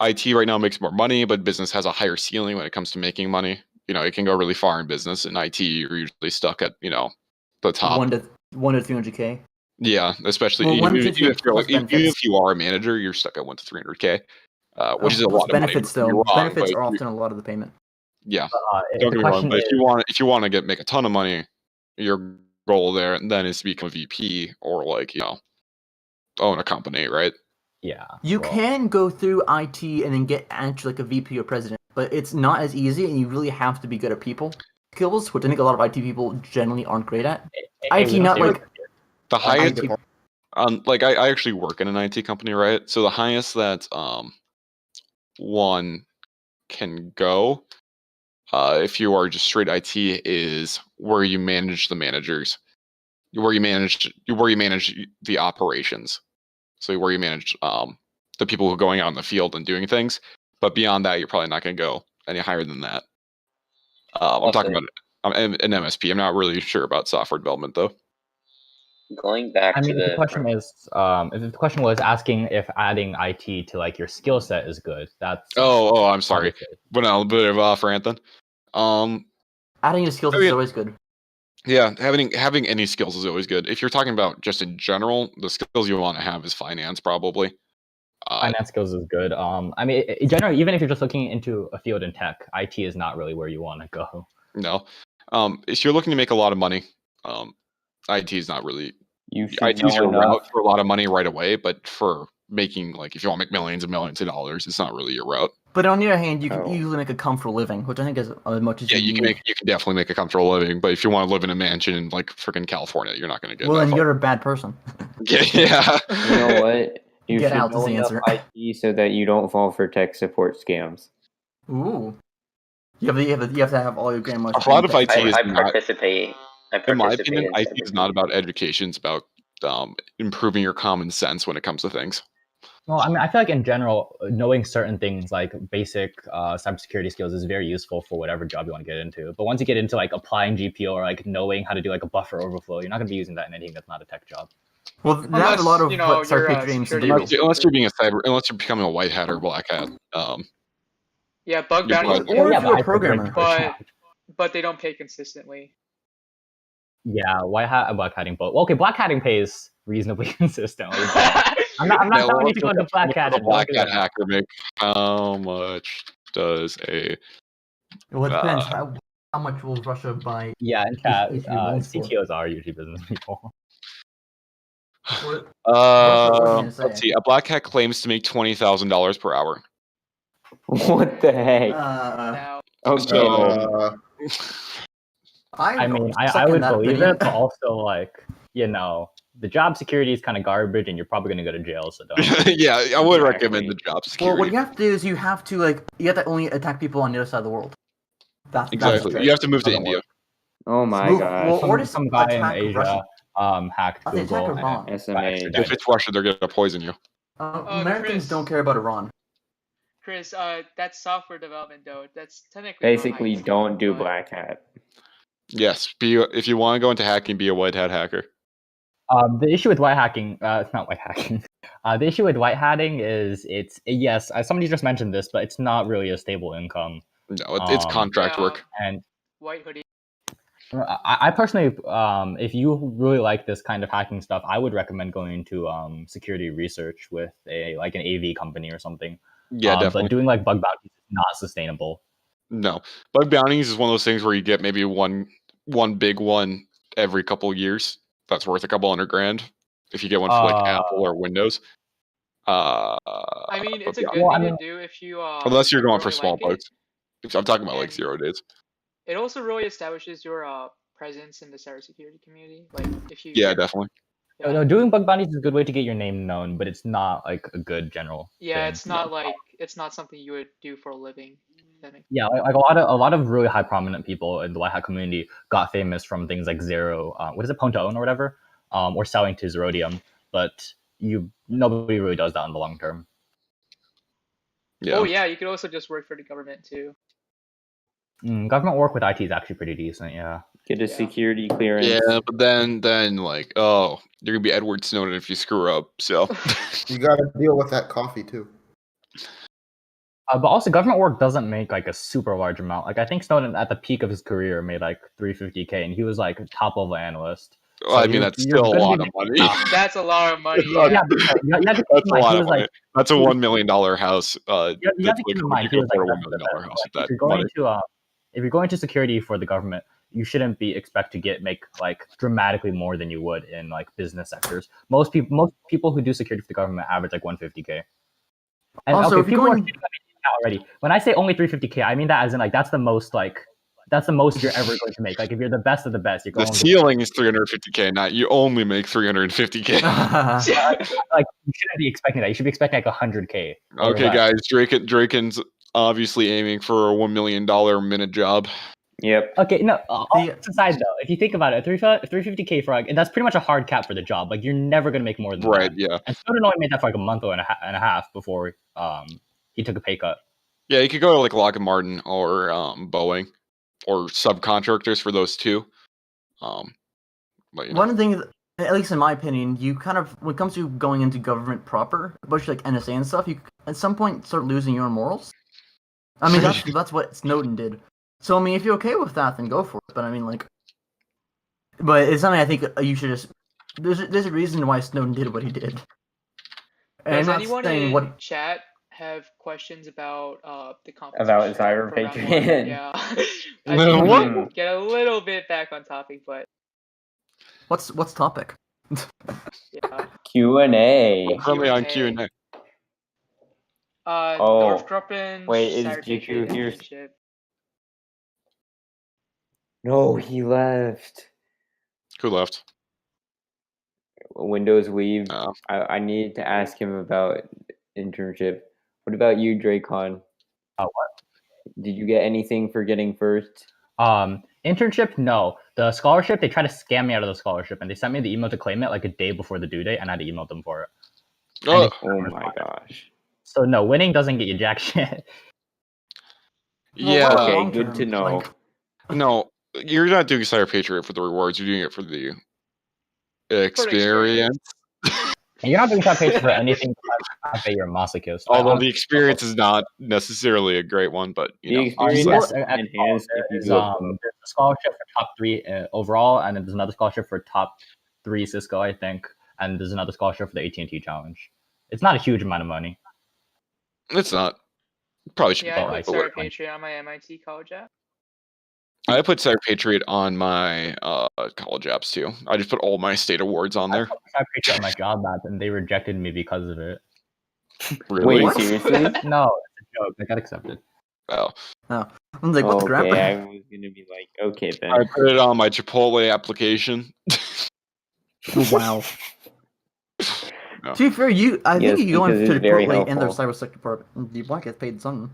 IT right now makes more money, but business has a higher ceiling when it comes to making money. You know, it can go really far in business. In IT, you're usually stuck at the top 1 to 300K. Yeah, especially even if you are a manager, you're stuck at 1 to 300K, which is a lot of benefits. money. Though benefits are often a lot of the payment. Yeah, don't get me wrong. But if you want to make a ton of money, your goal there then is to become a VP or like own a company, right? Yeah. You can go through IT and then get actually like a VP or president, but it's not as easy, and you really have to be good at people skills, which I think a lot of IT people generally aren't great at. IT, not like the highest. Like I actually work in an IT company, right? So the highest that one can go, if you are just straight IT, is where you manage the managers, where you manage the operations. So where you manage the people who are going out in the field and doing things. But beyond that, you're probably not going to go any higher than that. I'm talking about an MSP. I'm not really sure about software development though. Going back I to mean, if the the question is, if the question was asking if adding IT to like your skill set is good, that's I'm sorry. obviously. Went on a bit of off rant then. Adding your skills I is mean- always good. Yeah, having any skills is always good. If you're talking about just in general, the skills you want to have is finance, probably. Finance skills is good. I mean, in general, even if you're just looking into a field in tech, IT is not really where you want to go. No, if you're looking to make a lot of money, IT is not really. You should IT is know your route enough. for a lot of money right away, but for making if you want to make millions and millions of dollars, it's not really your route. But on the other hand, you can Oh. easily make a comfortable living, which I think is as much as Yeah, you you need. can definitely make a comfortable living, but if you want to live in a mansion in freaking California, you're not going to get. Well, that then far. you're a bad person. Yeah. You know what? You Get should out know is the enough answer. IT so that you don't fall for tech support scams. Ooh. You have to have all your grandma's. A lot of IT training. is I not. participate. In my opinion, IT is not cybersecurity. about education. It's about improving your common sense when it comes to things. Well, I mean, I feel like in general, knowing certain things like basic cybersecurity skills is very useful for whatever job you want to get into. But once you get into like applying GPO or like knowing how to do like a buffer overflow, you're not going to be using that in anything that's not a tech job. Well, that's a lot of what CyberPatriot aims to do. Unless you're becoming a white hat or black hat. Yeah, bug You're bounties. probably- Or Yeah, if you're but a programmer. But they don't pay consistently. Yeah, white hat and black hatting both. Well, okay, black hatting pays reasonably consistently. But I'm not Now, telling you let's to go look into up black what hat. does a black hat hacker make? How much does a Well, it depends. How much will Russia buy? Yeah, in chat, if you loans for? CTOs are usually business people. What are you gonna say? let's see. A black hat claims to make $20,000 per hour. What the heck? Now, Okay. So, I mean, I second would that believe opinion. it, but also like, the job security is kind of garbage, and you're probably going to go to jail. So don't. yeah, I would Exactly. recommend the job security. Well, what you have to do is you have to only attack people on the other side of the world. That's Exactly. the You have to move to Doesn't India. work. Oh my Move- god. well, or just Some guy in attack Asia Russia. hacked I think Google attack Iran. and SMA. got If extradited. it's Russia, they're gonna poison you. Americans Chris. don't care about Iran. Chris, that's software development though. That's technically Basically, not IT, don't do but- black hat. Yes, if you want to go into hacking, be a white hat hacker. The issue with white hacking, it's not white hacking. The issue with white hatting is yes, somebody just mentioned this, but it's not really a stable income. No, it's contract Yeah. work. And White hoodie. I personally, if you really like this kind of hacking stuff, I would recommend going into security research with an AV company or something. Yeah, definitely. But doing like bug bounties is not sustainable. No, bug bounties is one of those things where you get maybe one big one every couple of years. That's worth a couple $100,000 if you get one for like Apple or Windows. I mean, it's a yeah. good thing to do if you. Unless you're going for really small like it. bugs. I'm talking about like And 0 days. It also really establishes your presence in the cybersecurity community. Like if you. Yeah, definitely. Yeah. No, doing bug bounties is a good way to get your name known, but it's not like a good general. Yeah, thing. it's not something you would do for a living. Yeah, like a lot of really high prominent people in the white hat community got famous from things like Zero, what is it, Pwn to Own or whatever, or selling to Zerodium. But nobody really does that in the long term. Yeah. Oh yeah, you could also just work for the government too. Government work with IT is actually pretty decent. Yeah. Get a security clearance. Yeah, but then like, oh, you're gonna be Edward Snowden if you screw up. So you got to deal with that coffee too. But also, government work doesn't make like a super large amount. Like I think Snowden at the peak of his career made like $350K, and he was like a top level analyst. Well, I mean, that's still a lot of money. That's a lot of money. Yeah, that's a lot of money. That's a $1 million house. You have to keep in mind, he was like, $1 million house with that if you're money. going to security for the government, you shouldn't be expect to make like dramatically more than you would in like business sectors. Most people who do security for the government average like 150K. And Also, if people you're are already. When I say only 350K, I mean that as in like that's the most you're ever going to make. Like if you're the best of the best, you're going. The ceiling is 350K. Not you only make 350K. Like you shouldn't be expecting that. You should be expecting like 100K. Okay, guys. Draken's obviously aiming for a $1 million minute job. Yep. Okay, no. Aside though, if you think about it, 350K for like, that's pretty much a hard cap for the job. Like you're never gonna make more than right. that. Yeah. And Snowden only made that for like a month and a half before he took a pay cut. Yeah, you could go to like Lockheed Martin or One Boeing or subcontractors for those two. But, One thing at least in my opinion, you kind of, when it comes to going into government proper, especially like NSA and stuff, you at some point start losing your morals. I mean, that's what Snowden did. So I mean, if you're okay with that, then go for it. But I mean, like, but it's something I think you should just. There's a reason why Snowden did what he did. And Does I'm not anyone saying in what. chat have questions about the About competition for round 1? CyberPatriot. Yeah. I think we What? can get a little bit back on topic, but What's topic? yeah. Q&A. Currently on Q&A. Q&A. Oh, Dorfgruppen, wait, is CyberPatriot GQ here? internship. No, he left. Who left? Windows Weave. Oh. I need to ask him about internship. What about you, Dracon? What? Did you get anything for getting first? Internship, no. The scholarship, they tried to scam me out of the scholarship, and they sent me the email to claim it like a day before the due date, and I had to email them for it. Oh, Oh my gosh. So no, winning doesn't get you jack shit. yeah. Okay, long good term, to know. like- No, you're not doing CyberPatriot for the rewards. You're doing it for the experience. And you're not doing CyberPatriot for anything but you're a masochist. Although the experience is not necessarily a great one, but you The know, experience yes, is enhanced if you there's do it. there's a scholarship for top 3 overall, and then there's another scholarship for top 3 Cisco, I think, and there's another scholarship for the AT&T challenge. It's not a huge amount of money. it's not. Probably should. Yeah, I like put what- CyberPatriot on my MIT college app. I put CyberPatriot on my college apps too. I just put all my state awards on there. I put on my job app, and they rejected me because of it. Really? Wait, seriously? No, it's a joke. I got accepted. Oh. I was like, what's the Okay, grammar? I was gonna be like, okay then. I put it on my Chipotle application. Wow. No. To be fair, I Yes, think you go because into it's very Chipotle and their helpful. cybersecurity department, you might get paid something.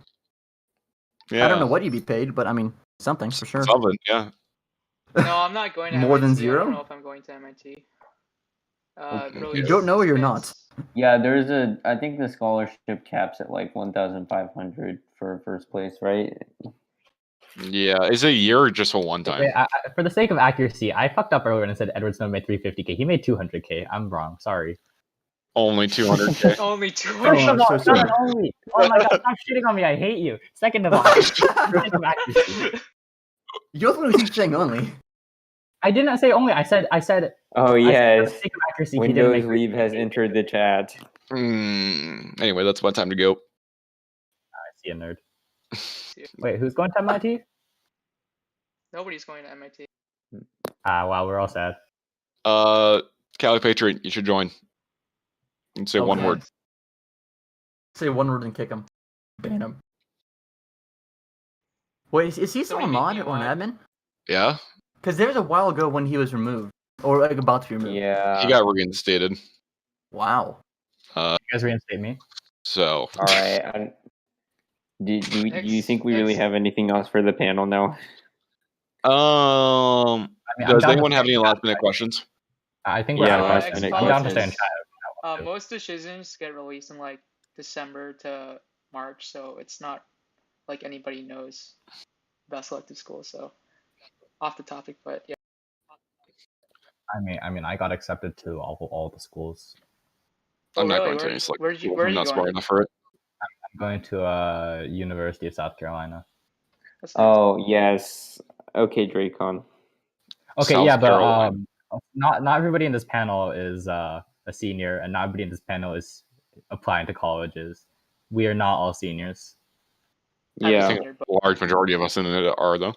Yeah. I don't know what you'd be paid, but I mean, something for sure. Something, yeah. No, I'm not going to More MIT. than I zero? don't know if I'm going to MIT. Really, You don't know or you're not? it's- Yeah, I think the scholarship caps at like 1,500 for first place, right? Yeah. Is it a year or just a one time? Okay, for the sake of accuracy, I fucked up earlier and said Edward Snowden made 350K. He made 200K. I'm wrong. Sorry. Only 200K. Only First 200. of all, so not sorry. an only. Oh my god, stop shitting on me. I hate you. Second of all, for the sake of accuracy, You're the one who keeps saying only. I did not say only. I said. Oh I said yes, for the sake of accuracy, he didn't Windows make Weave has entered the chat. Anyway, that's my time to go. I see a nerd. Wait, who's going to MIT? Nobody's going to MIT. Wow, we're all sad. Cali Patriot, you should join. And say one Okay. word. Say one word and kick him. Ban him. Wait, is he still a Somebody make mod me a or an mod. admin? Yeah? Because there's a while ago when he was removed. Or like about to be removed. Yeah. He got reinstated. Wow. You guys reinstate me? So. All right. Do you think we really Next. have anything else for the panel now? I mean, I'm Does down to anyone have stay any in last chat. minute questions? I think we're Yeah, out. last minute I'm down to stay in questions. chat. Most decisions get released in like December to March, so it's not like anybody knows about selective schools. So off the topic, but yeah. I mean, I got accepted to all the schools. Oh, I'm not really? going to Where- any select where'd you- schools. where are I'm you not smart going? enough for it. I'm going to University of South Carolina. That's nice. Oh yes. Okay, Dracon. Okay, South yeah, but Carolina. not everybody in this panel is a senior, and not everybody in this panel is applying to colleges. We are not all seniors. I'm a Yeah. senior, but A large majority of us in it are, though.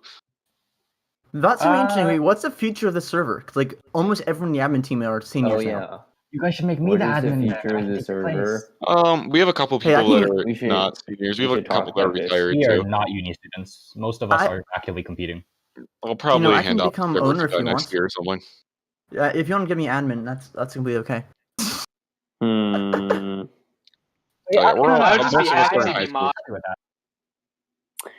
That's something interesting. Wait, what's the future of the server? 'Cause, like almost everyone in the admin team are seniors Oh now. yeah. You guys should make me What the is the admin. future of the server? We have a couple Hey, I people that can- are we should- not seniors. We we have a should talk couple that are about this. retired We are too. not uni students. Most of us I- are actively competing. I'll probably I can hand off become servers owner if you next want. year or something. If you want to give me admin, that's gonna be okay. Hmm. Yeah, we're all- I would just be most of us happy are to in high be school. mod. With that.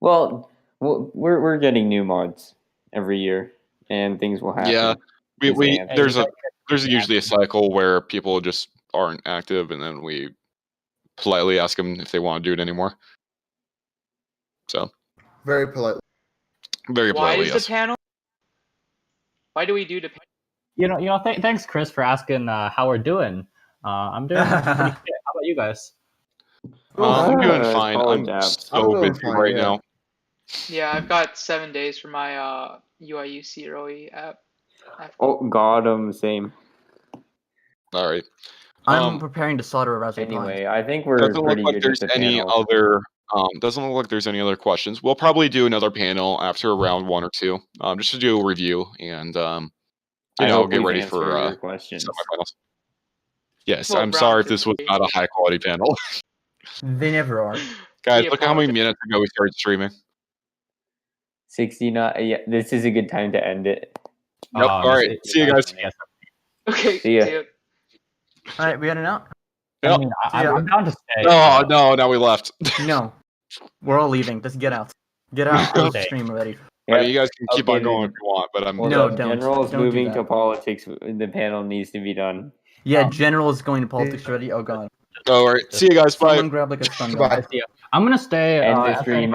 Well, we're getting new mods every year, and things will happen. Yeah, Because we they have- there's usually a cycle where people just aren't active, and then we politely ask them if they want to do it anymore. So Very politely. very Why politely, is yes. the panel? Why do we do the panel? Thanks, Chris, for asking how we're doing. I'm doing pretty shit. How about you guys? I'm doing Ah, fine. solid I'm dab. so I'm doing busy fine, right yeah. now. Yeah, I've got 7 days for my UIUC ROE app. Oh, God, same. All right. I'm preparing to solder a Raspberry Pi. Anyway, I think we're Doesn't look pretty like good there's with the any panel. other. Doesn't look like there's any other questions. We'll probably do another panel after round 1 or 2, just to do a review and I hope get we've ready answered for your questions. semifinals. Yes, Well, I'm sorry round if this was 3. not a high quality panel. They never are. Guys, We look how many apologize. minutes ago we started streaming. 69. Yeah, this is a good time to end it. Yep. All right. See you guys. Okay, See ya. see ya. All right, we heading out? I Yep. mean, Yeah. I'm down to stay. Oh no! Now we left. No, we're all leaving. Just get out. Get out of the Okay. stream already. I mean, you guys can keep Okay, on going then. if you want, but I'm. Well, No, the don't. general's Don't do moving that. to politics. The panel needs to be done. Yeah, General is going to politics already. Oh god. All right. See you guys. Bye. Someone grab like a stun gun. Bye. I'm gonna stay. End the answer any stream.